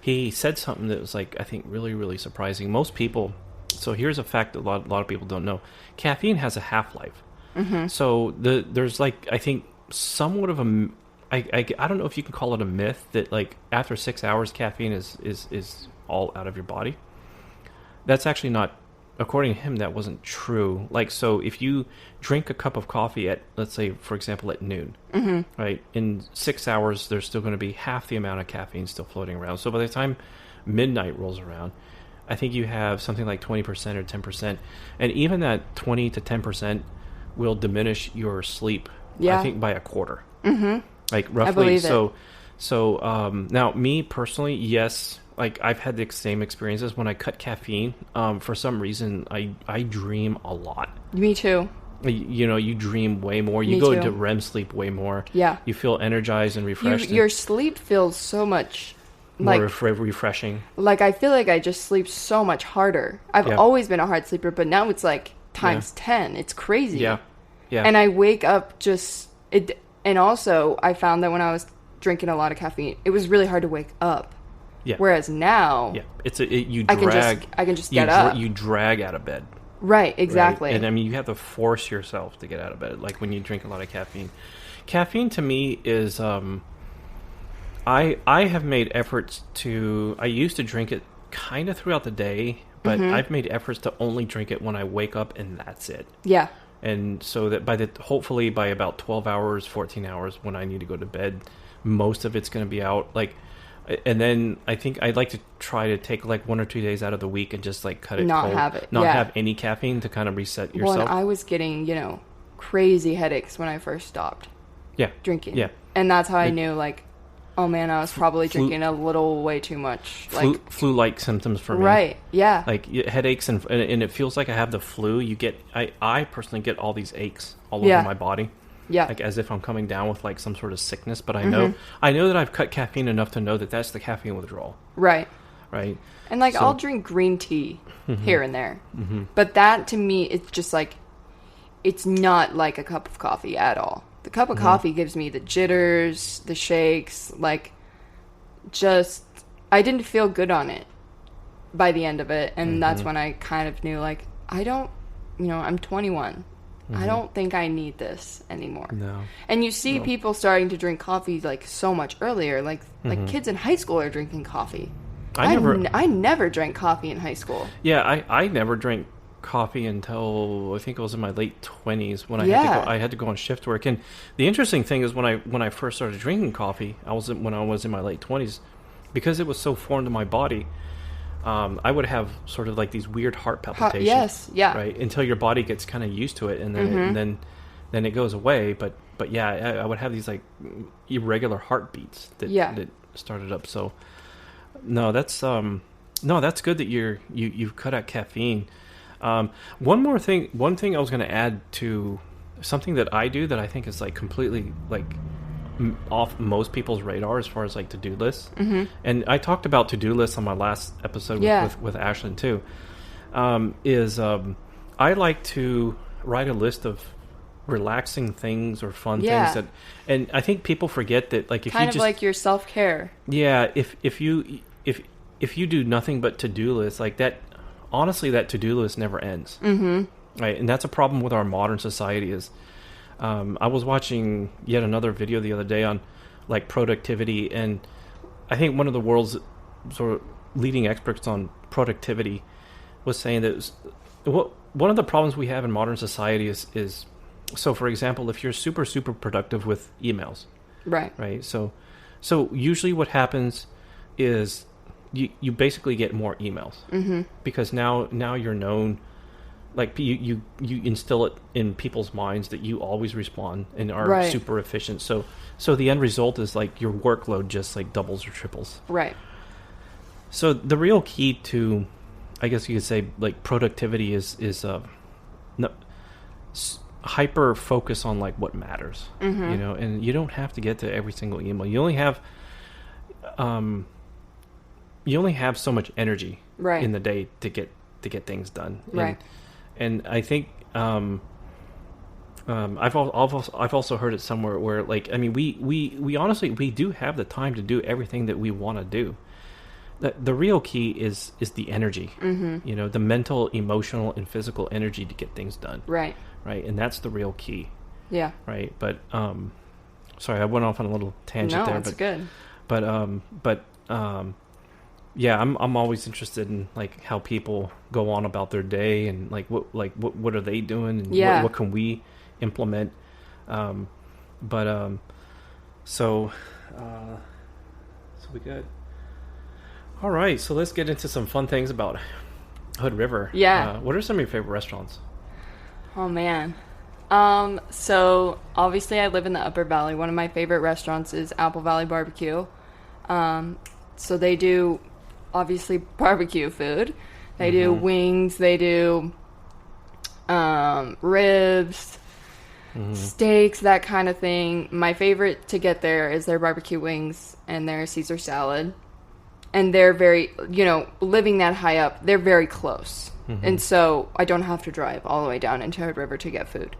he said something that was like, I think really, really surprising. Most people, so here's a fact that a lot of people don't know. Caffeine has a half-life. Mm-hmm. So there's like, I think somewhat of a, I don't know if you can call it a myth that like after 6 hours caffeine is all out of your body. That's actually not, according to him, that wasn't true. Like, so if you drink a cup of coffee at, let's say, for example, at noon, mm-hmm. right, in 6 hours, there's still going to be half the amount of caffeine still floating around. So by the time midnight rolls around, I think you have something like 20% or 10%. And even that 20 to 10% will diminish your sleep, I think, by a quarter. Mm-hmm. Like, roughly. I believe it. So now, me personally, yes, like I've had the same experiences when I cut caffeine. For some reason, I dream a lot. Me too. You dream way more. You go into REM sleep way more. Yeah. You feel energized and refreshed. Your sleep feels so much more refreshing. Like I feel like I just sleep so much harder. I've always been a hard sleeper, but now it's like times 10. It's crazy. Yeah. Yeah. And I wake up and also I found that when I was drinking a lot of caffeine, it was really hard to wake up. Yeah. Whereas now, I can just get up. You drag out of bed. Right. Exactly. Right? And I mean, you have to force yourself to get out of bed. Like when you drink a lot of caffeine. Caffeine to me is, I have made efforts to. I used to drink it kind of throughout the day, but mm-hmm. I've made efforts to only drink it when I wake up, and that's it. Yeah. And so that hopefully by about 12 hours, 14 hours when I need to go to bed, most of it's going to be out. Like. And then I think I'd like to try to take like 1 or 2 days out of the week and just like cut it cold. Not have any caffeine to kind of reset yourself. Well, I was getting, crazy headaches when I first stopped drinking. Yeah. And that's how I knew like, oh man, I was probably drinking a little way too much. Like flu-like symptoms for me. Right, yeah. Like headaches and it feels like I have the flu. I personally get all these aches all over my body. Yeah. Like as if I'm coming down with like some sort of sickness, but I know that I've cut caffeine enough to know that that's the caffeine withdrawal. Right. right? And like So- I'll drink green tea here and there. But that to me it's just like it's not like a cup of coffee at all. The cup of coffee gives me the jitters, the shakes, like just I didn't feel good on it by the end of it, and that's when I kind of knew like I don't, I'm 21. I don't think I need this anymore. No. And you see people starting to drink coffee like so much earlier, like kids in high school are drinking coffee. I never drank coffee in high school. Yeah, I never drank coffee until I think it was in my late 20s when I had to go on shift work. And the interesting thing is when I first started drinking coffee, when I was in my late 20s, because it was so foreign to my body. I would have sort of like these weird heart palpitations. Yes, yeah. Right, until your body gets kind of used to it, and then then it goes away. But yeah, I would have these like irregular heartbeats that started up. So no, that's good that you've cut out caffeine. One thing I was going to add to something that I do that I think is like completely like off most people's radar as far as like to-do lists. And I talked about to-do lists on my last episode with Ashlyn too. I like to write a list of relaxing things or fun things and I think people forget that like if kind you of just like your self-care. Yeah, if you do nothing but to-do lists like that, honestly that to-do list never ends. Right, and that's a problem with our modern society is I was watching yet another video the other day on like productivity, and I think one of the world's sort of leading experts on productivity was saying that one of the problems we have in modern society is so for example, if you're super productive with emails, right, so usually what happens is you basically get more emails because now you're known. Like you instill it in people's minds that you always respond and are super efficient. So the end result is like your workload just like doubles or triples. Right. So the real key to, I guess you could say, like productivity is hyper focus on like what matters. And you don't have to get to every single email. You only have so much energy in the day to get things done. Right. And I think I've also heard it somewhere where like I mean we honestly we do have the time to do everything that we want to do. The real key is the energy, the mental, emotional, and physical energy to get things done. Right, and that's the real key. Yeah. Right, but sorry, I went off on a little tangent there. No, it's good. But yeah, I'm always interested in like how people go on about their day and what are they doing and what can we implement. So we good. All right, so let's get into some fun things about Hood River. Yeah. What are some of your favorite restaurants? Oh man. So obviously I live in the Upper Valley. One of my favorite restaurants is Apple Valley Barbecue. So they do obviously barbecue food. They do wings, they do ribs, steaks, that kind of thing. My favorite to get there is their barbecue wings and their Caesar salad. And they're very, living that high up, they're very close. And so I don't have to drive all the way down into Hood River to get food.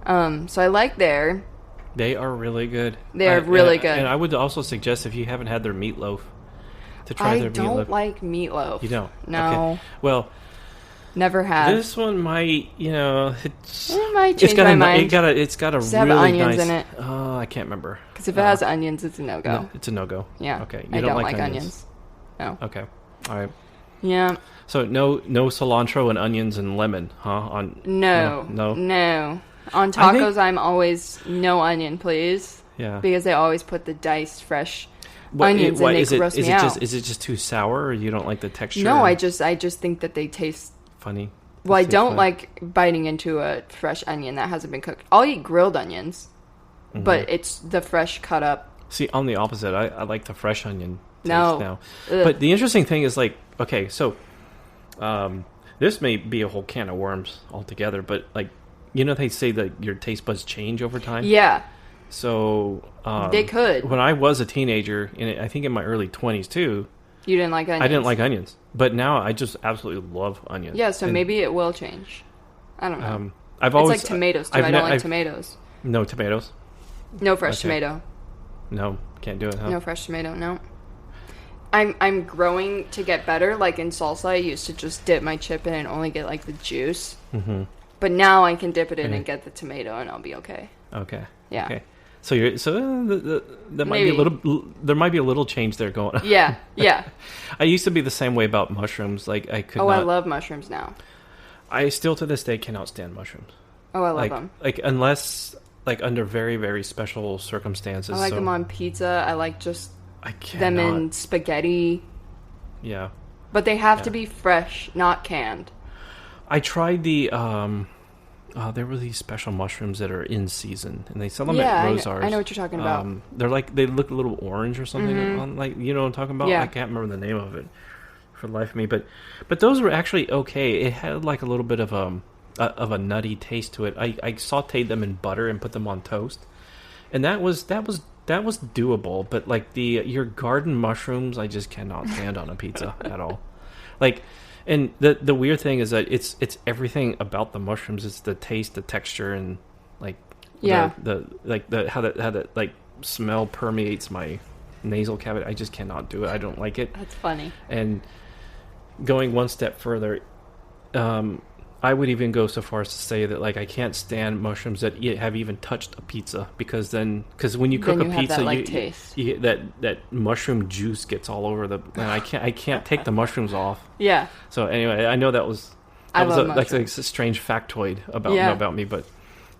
So I like there. They are really good. They are really good. And I would also suggest if you haven't had their meatloaf, to try their meatloaf. I don't like meatloaf. You don't? No. Okay. Well, never have. This one might, it might change my mind. It's got a Does really it have onions nice. in it? Oh, I can't remember. Because if it has onions, it's a no-go. No, it's a no-go. Yeah. Okay. I don't like onions. No. Okay. All right. Yeah. So no cilantro and onions and lemon, huh? No. On tacos, I'm always no onion, please. Yeah. Because they always put the diced fresh onions and they roast me out. Is it just too sour, or you don't like the texture? No, I just think that they taste funny. Well, I don't like biting into a fresh onion that hasn't been cooked. I'll eat grilled onions, but it's the fresh cut up. See, I'm the opposite. I like the fresh onion taste now. Ugh. But the interesting thing is like, okay, so this may be a whole can of worms altogether, but like, they say that your taste buds change over time. Yeah. So they could. When I was a teenager, and I think in my early 20s too, You didn't like onions? I didn't like onions. But now I just absolutely love onions. Yeah, so maybe it will change. I don't know. I've always... It's like tomatoes, too. I don't like tomatoes. No tomatoes? No fresh tomato. No, can't do it, huh? No fresh tomato, no. I'm growing to get better. Like in salsa, I used to just dip my chip in and only get like the juice. Mm-hmm. But now I can dip it in and get the tomato, and I'll be okay. Okay. Yeah. Okay. So there might be a little. There might be a little change there going on. Yeah. Yeah. I used to be the same way about mushrooms. Like I could. I love mushrooms now. I still to this day cannot stand mushrooms. Oh, I love them. Like unless under very very special circumstances. I like them on pizza. I like them in spaghetti. Yeah. But they have to be fresh, not canned. I tried the there were these special mushrooms that are in season, and they sell them at Rosar's. I know what you're talking about. They look a little orange or something. Mm-hmm. You know what I'm talking about? Yeah. I can't remember the name of it for the life of me, but those were actually okay. It had like a little bit of a nutty taste to it. I sautéed them in butter and put them on toast, and that was doable. But like your garden mushrooms, I just cannot stand on a pizza at all. Like. And the weird thing is that it's everything about the mushrooms. It's the taste, the texture, and like how that like smell permeates my nasal cavity. I just cannot do it. I don't like it. That's funny. And going one step further, I would even go so far as to say that like I can't stand mushrooms that have even touched a pizza because when you cook a pizza, you get that mushroom juice gets all over and I can't take the mushrooms off. Yeah. So anyway, I know that was like a strange factoid about me, but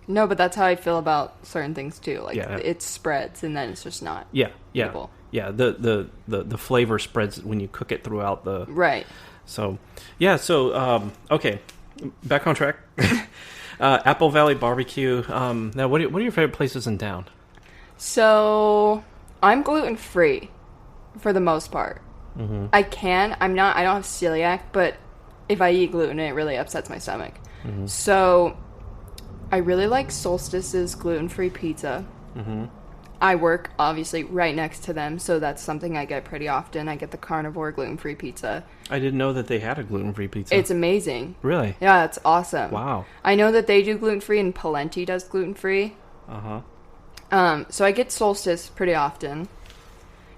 no, but that's how I feel about certain things too. Like it spreads and then it's just not. Eatable. Yeah. The flavor spreads when you cook it throughout the right. So okay. Back on track. Apple Valley Barbecue. Now, what are your favorite places in town? So, I'm gluten free for the most part. Mm-hmm. I'm not. I don't have celiac, but if I eat gluten, it really upsets my stomach. Mm-hmm. So, I really like Solstice's gluten free pizza. Mm-hmm. I work obviously right next to them, so that's something I get pretty often. I get the carnivore gluten-free pizza. I didn't know that they had a gluten-free pizza. It's amazing. Really? Yeah, it's awesome. Wow. I know that they do gluten-free and Palenti does gluten-free. Uh-huh. So I get Solstice pretty often,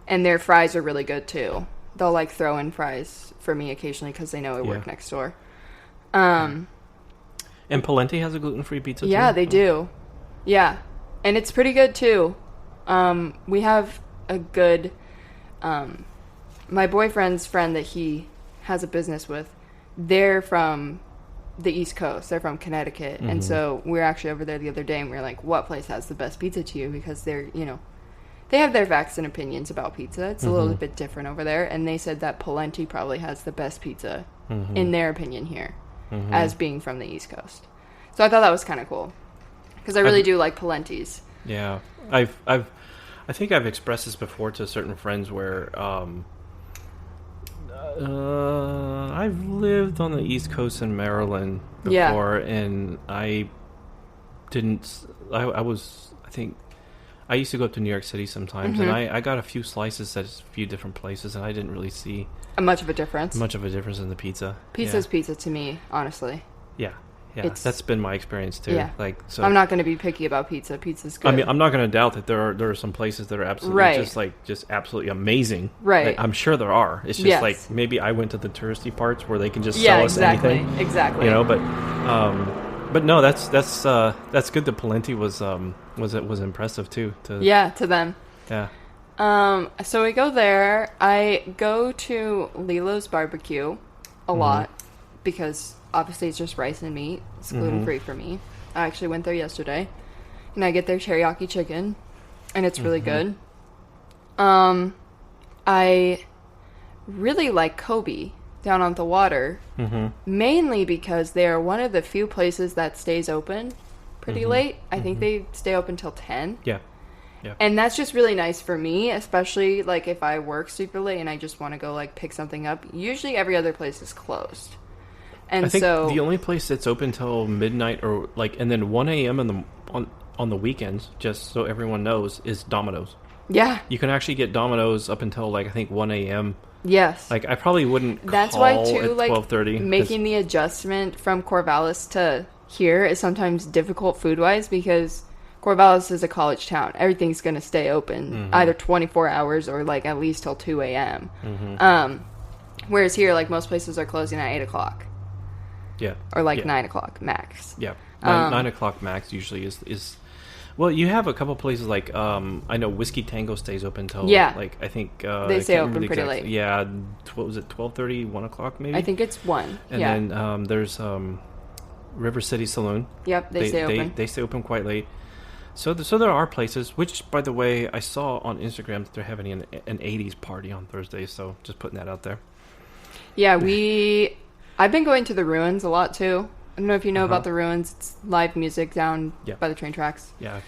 and their fries are really good too. They'll like throw in fries for me occasionally because they know I work next door. And Palenti has a gluten-free pizza too? Yeah, they do. Yeah, and it's pretty good too. We have a good, my boyfriend's friend that he has a business with, they're from the East Coast. They're from Connecticut. Mm-hmm. And so we were actually over there the other day and we were like, what place has the best pizza to you? Because they're, they have their facts and opinions about pizza. It's a little bit different over there. And they said that Palenti probably has the best pizza in their opinion here as being from the East Coast. So I thought that was kind of cool because I really do like Palenti's. Yeah. I think I've expressed this before to certain friends where I've lived on the East Coast in Maryland before, and I used to go up to New York City sometimes, and I got a few slices at a few different places, and I didn't really see much of a difference in the pizza. Pizza's pizza to me, honestly. Yeah. Yeah, that's been my experience too. Yeah. So I'm not going to be picky about pizza. Pizza's good. I mean, I'm not going to doubt that there are some places that are absolutely just absolutely amazing. Right. Like, I'm sure there are. It's just like maybe I went to the touristy parts where they can just sell us anything. Exactly. But no, that's good. The Palenti was impressive too. To them. Yeah. So we go there. I go to Lilo's Barbecue a lot because obviously it's just rice and meat. It's gluten-free for me. I actually went there yesterday. And I get their teriyaki chicken. And it's really good. I really like Kobe down on the water. Mainly because they are one of the few places that stays open pretty late. I think they stay open till 10. Yeah. And that's just really nice for me, especially like if I work super late and I just want to go like pick something up. Usually every other place is closed. And I think the only place that's open till midnight or and then 1 a.m. on the weekends, just so everyone knows, is Domino's. Yeah. You can actually get Domino's up until I think 1 a.m. Yes. Like, I probably wouldn't That's call why, too, at like, 12:30. making the adjustment from Corvallis to here is sometimes difficult food-wise because Corvallis is a college town. Everything's going to stay open either 24 hours or, like, at least till 2 a.m. Whereas here, like, most places are closing at 8 o'clock. Yeah. Or, like, Yeah. 9 o'clock max. Yeah. 9 o'clock max usually is. Well, you have a couple places like I know Whiskey Tango stays open till like I think they stay open pretty late. Yeah, what was it? 12:30, 1 o'clock maybe. I think it's 1. And then there's River City Saloon. Yep, they stay open. They stay open quite late. So there are places. Which, by the way, I saw on Instagram that they're having an 80s party on Thursday. So just putting that out there. Yeah, I've been going to the Ruins a lot too. I don't know if you know about the Ruins. It's live music down by the train tracks. Yeah.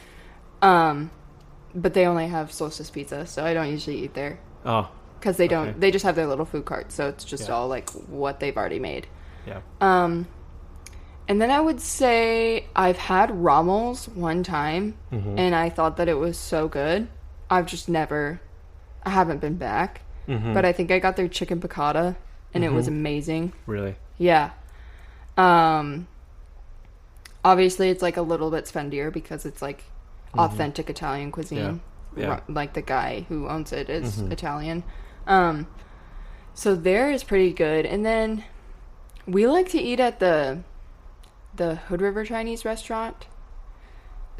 But they only have Solstice Pizza, so I don't usually eat there. Oh. Because they don't. Okay. They just have their little food cart, so it's just all like what they've already made. Yeah. And then I would say I've had Rommel's one time, and I thought that it was so good. I haven't been back. But I think I got their chicken piccata, and it was amazing. Really? Yeah. Obviously it's like a little bit spendier because it's like authentic Italian cuisine. Yeah. Like the guy who owns it is Italian. So there is pretty good. And then we like to eat at the Hoodriver Chinese restaurant.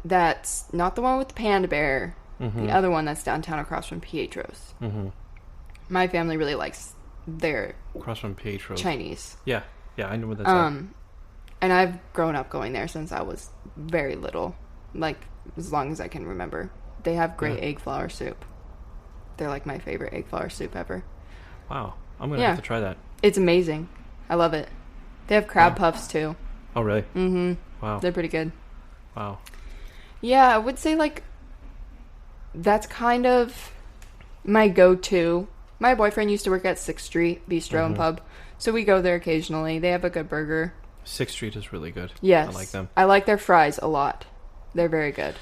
That's not the one with the panda bear. The other one that's downtown across from Pietro's. My family really likes their across from Pietro's Chinese. Yeah, I know where that's at. And I've grown up going there since I was very little, like as long as I can remember. They have great egg flour soup. They're like my favorite egg flour soup ever. Wow, I'm gonna have to try that. It's amazing. I love it. They have crab puffs too. Oh really? Wow. They're pretty good. Wow. Yeah, I would say like that's kind of my go-to. My boyfriend used to work at 6th Street Bistro and Pub, so we go there occasionally. They have a good burger. 6th Street is really good. Yes. I like them. I like their fries a lot. They're very good.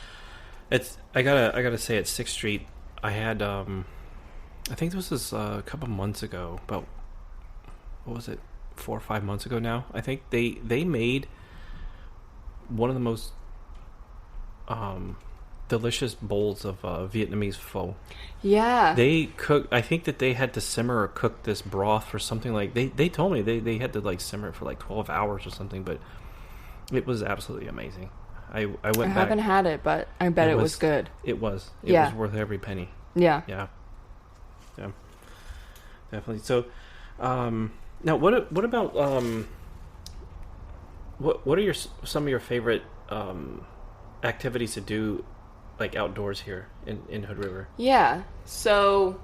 I gotta say at 6th Street, I had I think this was a couple months ago, about what was it, 4 or 5 months ago now. I think they made one of the most delicious bowls of Vietnamese pho. Yeah. They cook. I think that they had to simmer or cook this broth for something like they told me they had to like simmer it for like 12 hours or something, but it was absolutely amazing. I went back. I haven't had it, but I bet it was good. It was. It was worth every penny. Yeah. Yeah. Yeah. Definitely. So, now what about what are some of your favorite activities to do, like outdoors here in Hood River? Yeah. So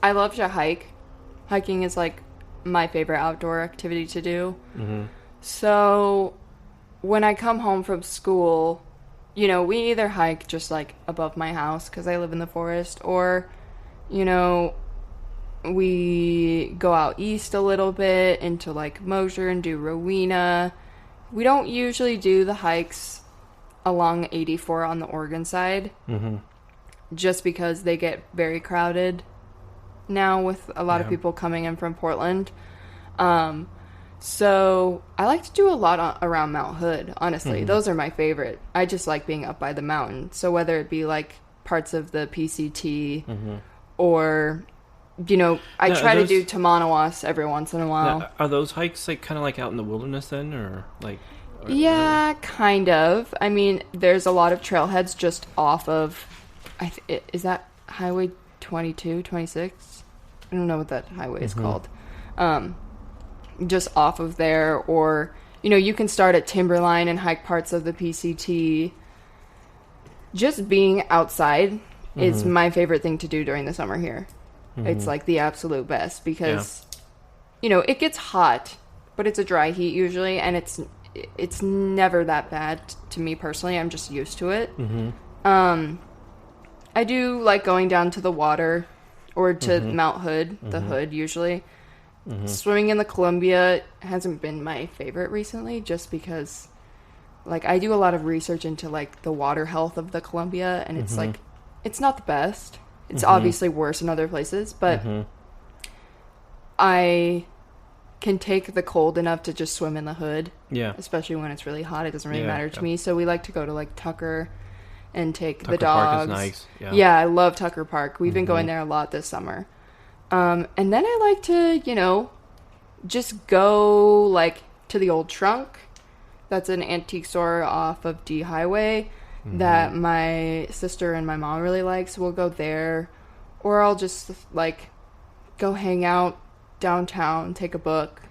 I love to hike. Hiking is like my favorite outdoor activity to do. So when I come home from school, we either hike just like above my house because I live in the forest, or we go out east a little bit into like Mosier and do Rowena. We don't usually do the hikes along 84 on the Oregon side, just because they get very crowded now with a lot of people coming in from Portland. So I like to do a lot around Mount Hood, honestly. Those are my favorite. I just like being up by the mountain. So whether it be like parts of the PCT or, I try to do Tamanawas every once in a while. Now, are those hikes like kind of like out in the wilderness then, or like? Yeah, kind of. I mean, there's a lot of trailheads just off of, is that Highway 22, 26? I don't know what that highway is called. Just off of there, or, you can start at Timberline and hike parts of the PCT. Just being outside is my favorite thing to do during the summer here. It's like the absolute best because, it gets hot, but it's a dry heat usually, and it's never that bad to me personally. I'm just used to it. I do like going down to the water or to Mount Hood, the Hood usually. Swimming in the Columbia hasn't been my favorite recently, just because like I do a lot of research into like the water health of the Columbia, and it's like it's not the best. It's obviously worse in other places, but I can take the cold enough to just swim in the hood. Yeah. Especially when it's really hot. It doesn't really matter to yeah. me. So we like to go to like Tucker and take Tucker the dogs. Park is nice. Yeah, I love Tucker Park. We've been going there a lot this summer. And then I like to, just go like to the Old Trunk. That's an antique store off of D Highway that my sister and my mom really like. So we'll go there. Or I'll just like go hang out downtown, take a book.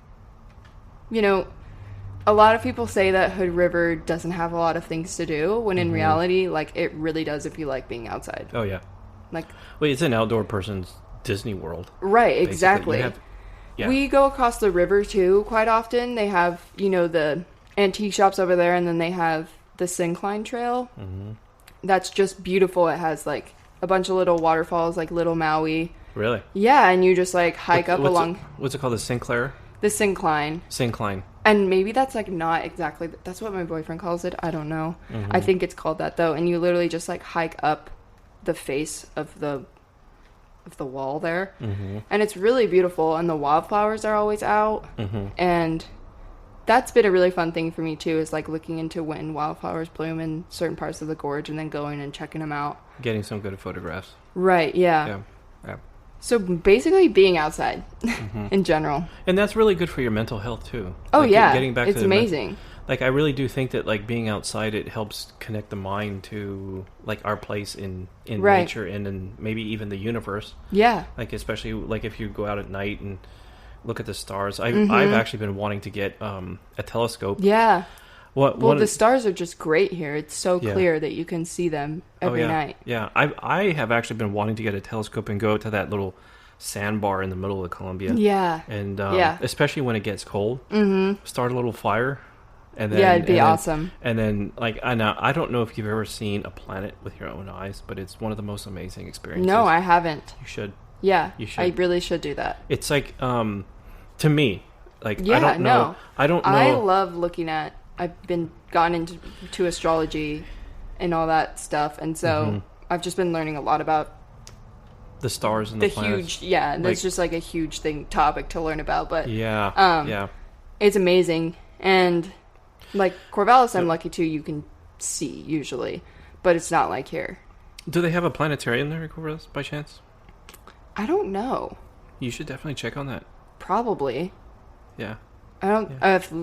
A lot of people say that Hood River doesn't have a lot of things to do, when in reality, like, it really does if you like being outside. Oh, yeah. Like, wait, it's an outdoor person's Disney World. Right, exactly. Yeah. We go across the river, too, quite often. They have, the antique shops over there, and then they have the Syncline Trail. Mm-hmm. That's just beautiful. It has, like, a bunch of little waterfalls, like Little Maui. Really? Yeah, and you just, like, hike up along... What's it called? The Sinclair? The Syncline. Syncline. And maybe that's, like, not exactly... That's what my boyfriend calls it. I don't know. I think it's called that, though. And you literally just, like, hike up the face of the wall there. Mm-hmm. And it's really beautiful. And the wildflowers are always out. Mm-hmm. And that's been a really fun thing for me, too, is, like, looking into when wildflowers bloom in certain parts of the gorge and then going and checking them out. Getting some good photographs. Right, yeah. So basically being outside in general. And that's really good for your mental health too. Oh, like, yeah. Getting back it's to amazing. Like, I really do think that, like, being outside, it helps connect the mind to, like, our place in right. nature and in maybe even the universe. Yeah. Like, especially, like, if you go out at night and look at the stars. I've actually been wanting to get a telescope. Yeah. Well, the stars are just great here. It's so clear that you can see them every night. Yeah, I have actually been wanting to get a telescope and go to that little sandbar in the middle of Columbia. Yeah. And especially when it gets cold, start a little fire. And then, it'd be awesome. And then, like, I don't know if you've ever seen a planet with your own eyes, but it's one of the most amazing experiences. No, I haven't. You should. Yeah, you should. I really should do that. It's like, to me, like, yeah, I don't know. I don't know. I love looking at. I've gone into astrology and all that stuff, and so I've just been learning a lot about the stars and the planets. Huge, yeah. That's like, just like a huge topic to learn about. But yeah, it's amazing. And like Corvallis, I'm lucky too. You can see usually, but it's not like here. Do they have a planetarium there in Corvallis by chance? I don't know. You should definitely check on that. Probably. Yeah. I don't.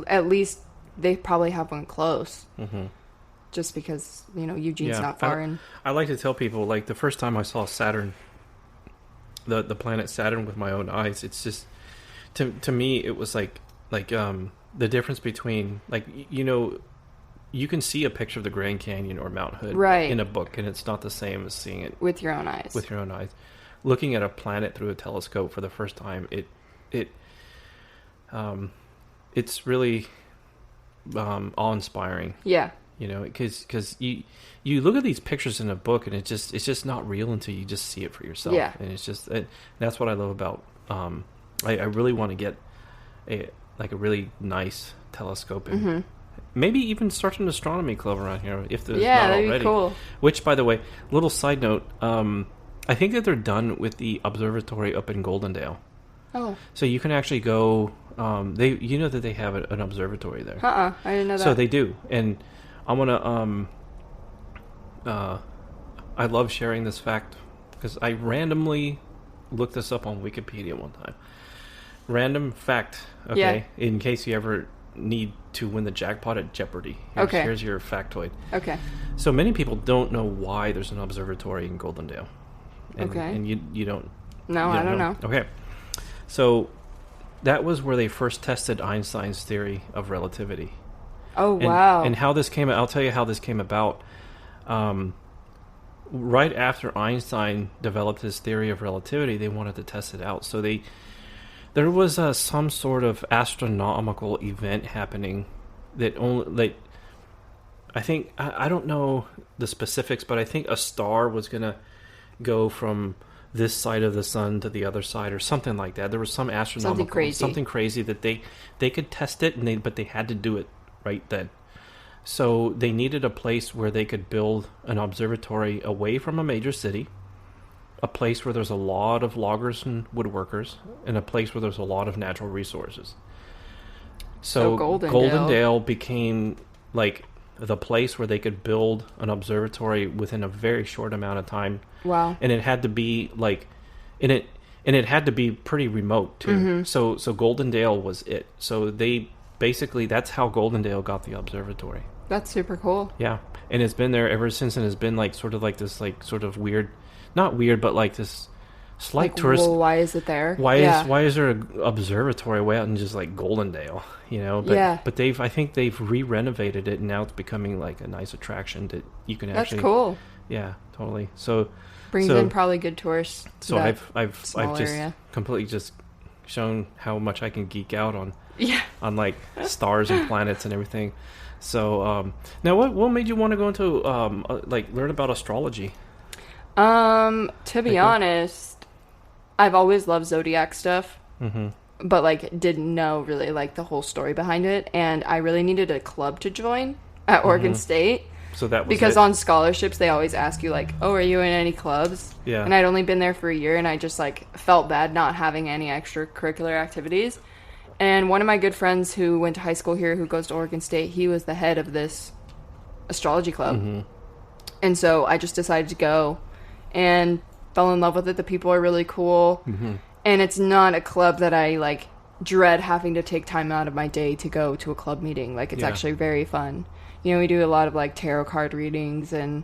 At least they probably have one close. Just because Eugene's not far in. I like to tell people, like, the first time I saw Saturn, the planet Saturn with my own eyes, it's just to me it was like the difference between, like, you can see a picture of the Grand Canyon or Mount Hood in a book, and it's not the same as seeing it with your own eyes. Looking at a planet through a telescope for the first time, it's really awe-inspiring. Yeah. Because you look at these pictures in a book, and it's just not real until you just see it for yourself. Yeah. And it's just that's what I love about. I really want to get a really nice telescope, and maybe even start an astronomy club around here if there's not already. Yeah, that'd be cool. Which, by the way, little side note, I think that they're done with the observatory up in Goldendale. Oh. So you can actually go. That they have an observatory there. I didn't know that. So they do, and I'm gonna. I love sharing this fact because I randomly looked this up on Wikipedia one time. Random fact, okay? Yeah. In case you ever need to win the jackpot at Jeopardy. Here's your factoid. Okay. So many people don't know why there's an observatory in Goldendale. And you don't. No, I don't know. Okay. So that was where they first tested Einstein's theory of relativity. Oh, wow. And how this came out, I'll tell you how this came about. Right after Einstein developed his theory of relativity, they wanted to test it out. So there was some sort of astronomical event happening that I think, I don't know the specifics, but I think a star was going to go from this side of the sun to the other side or something like that. There was some astronomical something crazy that they could test it, but they had to do it right then. So they needed a place where they could build an observatory away from a major city a place where there's a lot of loggers and woodworkers, and a place where there's a lot of natural resources. So Goldendale became like the place where they could build an observatory within a very short amount of time. Wow. And it had to be like, and it had to be pretty remote too. Mm-hmm. So Goldendale was it. So they basically, that's how Goldendale got the observatory. That's super cool. Yeah. And it's been there ever since, and it's been like sort of like this like sort of weird, not weird, but like this slight tourist. Well, why is it there? Why is there an observatory way out in just like Goldendale? You know, but I think they've re-renovated it, and now it's becoming like a nice attraction that you can actually. That's cool. Yeah, totally. So brings in probably good tourists. So I've just area. completely just shown how much I can geek out on Yeah. on like stars and planets and everything. So now what made you want to go into like learn about astrology? To be honest, I've always loved zodiac stuff. Mm-hmm. But like didn't know really like the whole story behind it, and I really needed a club to join at Oregon State. So that was because on scholarships they always ask you like, oh, are you in any clubs? Yeah. And I'd only been there for a year, and I just like felt bad not having any extracurricular activities. And one of my good friends who went to high school here, who goes to Oregon State, he was the head of this astrology club. Mm-hmm. And so I just decided to go and fell in love with it. The people are really cool. Mm-hmm. And it's not a club that I, like, dread having to take time out of my day to go to a club meeting. Like, it's actually very fun. You know, we do a lot of, like, tarot card readings and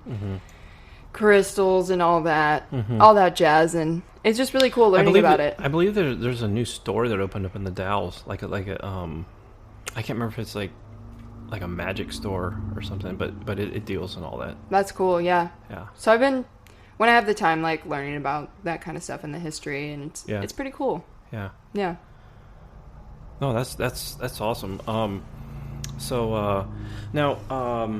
crystals and all that jazz. And it's just really cool learning about it. I believe there's a new store that opened up in the Dalles. I can't remember if it's, like a magic store or something, but it deals in all that. That's cool, yeah. Yeah. So I've been... when I have the time, like, learning about that kind of stuff and the history, and it's pretty cool. Yeah. Yeah. No, that's awesome. So now,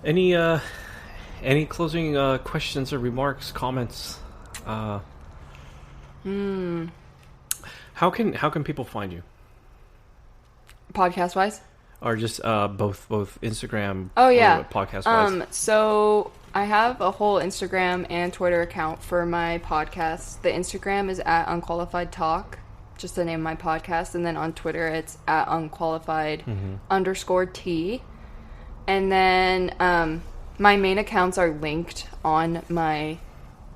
any closing questions or remarks, comments? How can people find you? Podcast wise? Or just both Instagram. Oh yeah, podcast wise. So I have a whole Instagram and Twitter account for my podcast. The Instagram is at Unqualified Talk, just the name of my podcast, and then on Twitter it's at Unqualified _T. And then my main accounts are linked on my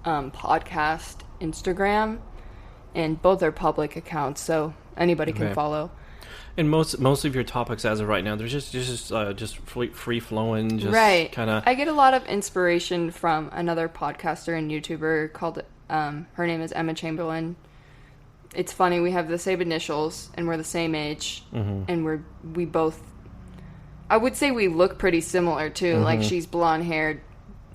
podcast Instagram, and both are public accounts, so anybody can follow. And most of your topics as of right now, they're just free flowing, just right. kind of. I get a lot of inspiration from another podcaster and YouTuber called. Her name is Emma Chamberlain. It's funny, we have the same initials and we're the same age, and we both. I would say we look pretty similar too. Like she's blonde haired,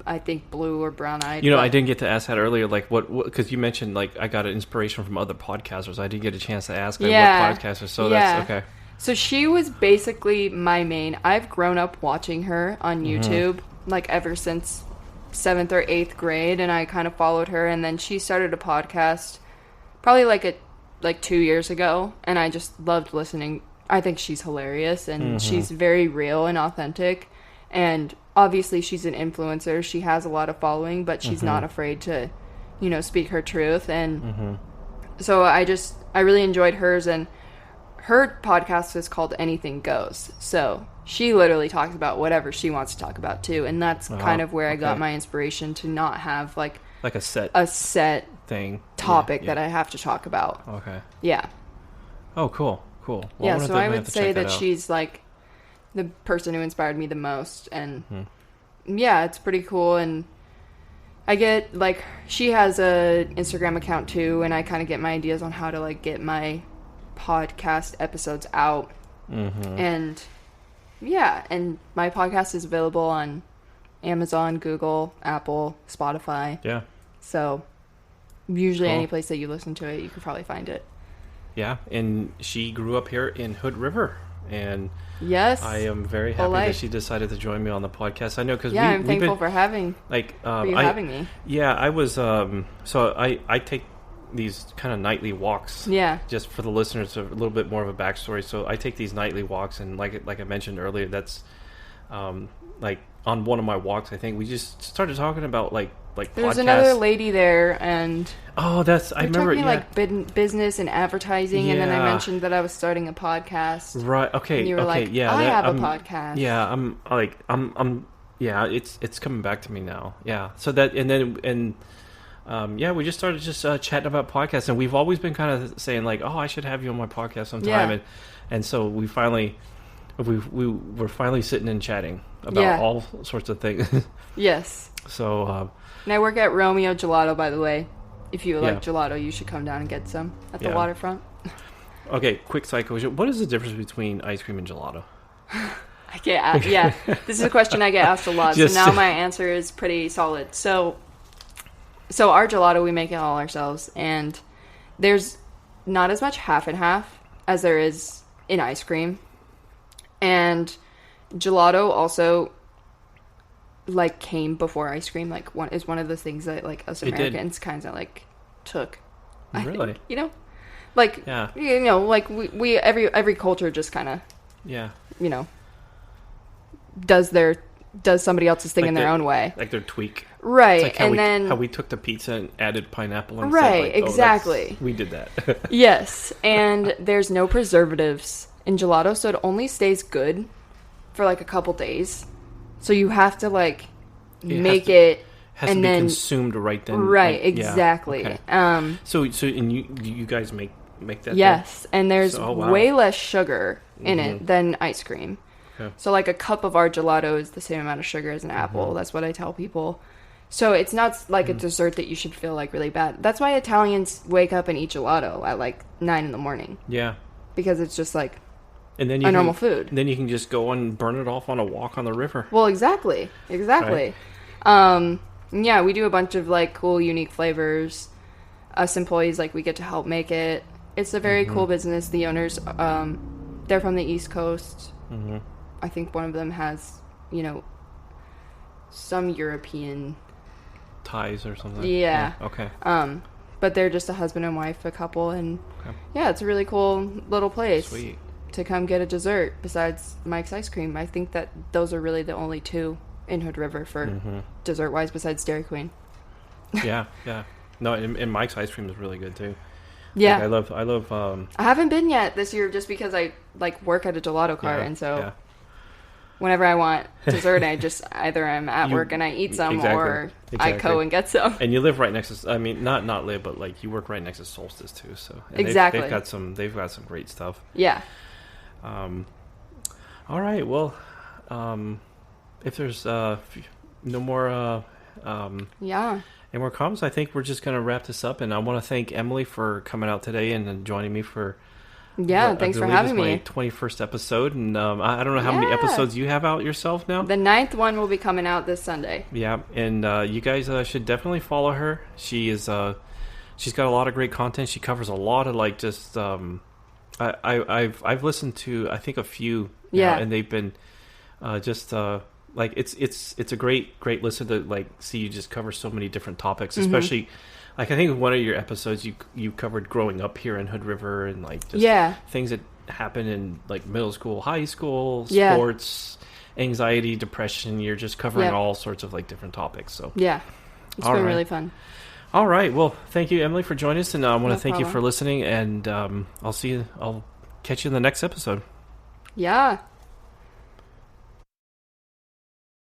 I think blue or brown eyed. You know, I didn't get to ask that earlier. Like what? Because you mentioned like I got an inspiration from other podcasters. I didn't get a chance to ask what podcasters. So that's okay. So she was basically my main. I've grown up watching her on YouTube like ever since 7th or 8th grade, and I kind of followed her. And then she started a podcast probably like 2 years ago, and I just loved listening. I think she's hilarious, and she's very real and authentic. And obviously she's an influencer. She has a lot of following, but she's not afraid to, speak her truth. And so I really enjoyed hers, and her podcast is called Anything Goes. So she literally talks about whatever she wants to talk about too. And that's kind of where I got my inspiration to not have like a set thing topic that I have to talk about. Okay. Yeah. Oh, cool. Well, yeah. So I would say that she's like the person who inspired me the most. And yeah, it's pretty cool. And I get like, she has a Instagram account too. And I kind of get my ideas on how to like get my podcast episodes out. And yeah, and my podcast is available on Amazon, Google, Apple, Spotify. Yeah. So usually any place that you listen to it, you could probably find it. Yeah, and she grew up here in Hood River, and yes, I am very happy that she decided to join me on the podcast. I know because I'm thankful for having having me. Yeah, I was so I take these kind of nightly walks. Yeah. Just for the listeners, a little bit more of a backstory. So I take these nightly walks, and like I mentioned earlier, that's like on one of my walks, I think we just started talking about like There's podcasts. another lady there, and Oh, that's I we're remember. talking Yeah. like business and advertising, and then I Yeah. mentioned that I was starting a podcast. Right. Okay. And you were okay. like, Yeah. I have a I'm- podcast. Yeah. I'm. Yeah. It's coming back to me now. Yeah. So that yeah, we just started chatting about podcasts, and we've always been kind of saying like, oh, I should have you on my podcast sometime, Yeah. and so we were finally sitting and chatting about all sorts of things. Yes. So. And I work at Romeo Gelato, by the way. If you like Yeah. gelato, you should come down and get some at the Yeah. waterfront. Okay, quick side question. What is the difference between ice cream and gelato? I get yeah. This is a question I get asked a lot, Just- so now my answer is pretty solid. So our gelato, we make it all ourselves, and there's not as much half and half as there is in ice cream. And gelato also like came before ice cream. Like is one of the things that like us It did. Americans kind of like took. I Really? think, you know, like Yeah. you know, like we every culture just kind of, Yeah. you know, does somebody else's thing Like in their the- own way, Like their tweak. right? It's like how and then how we took the pizza and added pineapple and Right, said, like, oh, exactly. we did that. yes, and there's no preservatives in gelato, so it only stays good for like a couple days. So you have to like make it Has and to be then consumed right then. right, like, yeah, exactly. okay. So and you guys make that? Yes, and there's Oh, wow. way less sugar in it than ice cream. Okay. So like a cup of our gelato is the same amount of sugar as an apple. That's what I tell people. So it's not like a dessert that you should feel like really bad. That's why Italians wake up and eat gelato at like 9 in the morning, Yeah. because it's just like And then a normal food. Then you can just go and burn it off on a walk on the river. Well, exactly. Yeah, we do a bunch of like cool, unique flavors. Us employees, like, we get to help make it. It's a very cool business. The owners, they're from the East Coast. Mm-hmm. I think one of them has, you know, some European, Ties or something. Yeah. Okay. but they're just a husband and wife, a couple, and Okay. yeah, it's a really cool little place. Sweet. To come get a dessert besides Mike's Ice Cream. I think that those are really the only two in Hood River for dessert-wise besides Dairy Queen. Yeah. Yeah. No, and Mike's ice cream is really good too. Yeah. Like, I love. I haven't been yet this year just because I like work at a gelato cart, Yeah, and so yeah. whenever I want dessert, I just either I'm at You- work and I eat some, exactly, or I exactly. go and get some. And you live right next to. I mean, not live, but like you work right next to Solstice too. So and Exactly. they've got some great stuff. Yeah. All right. Well, if there's no more Yeah. any more comments, I think we're just going to wrap this up. And I want to thank Emily for coming out today and joining me for. Yeah. what I Thanks for believe having is me. my 21st episode, and I don't know how many Yeah. episodes you have out yourself now. The 9th one will be coming out this Sunday. Yeah, and you guys should definitely follow her. She is she's got a lot of great content. She covers a lot of like just I've listened to I think a few now, Yeah. and they've been just like it's a great listen to like see you just cover so many different topics, especially like I think one of your episodes you covered growing up here in Hood River and like just Yeah. things that happen in like middle school, high school, Yeah. sports, anxiety, depression. You're just covering Yep. all sorts of like different topics. So, Yeah. It's All been right. really fun. all right. Well, thank you, Emily, for joining us, and I want No to thank you problem. for listening. And I'll catch you in the next episode. Yeah.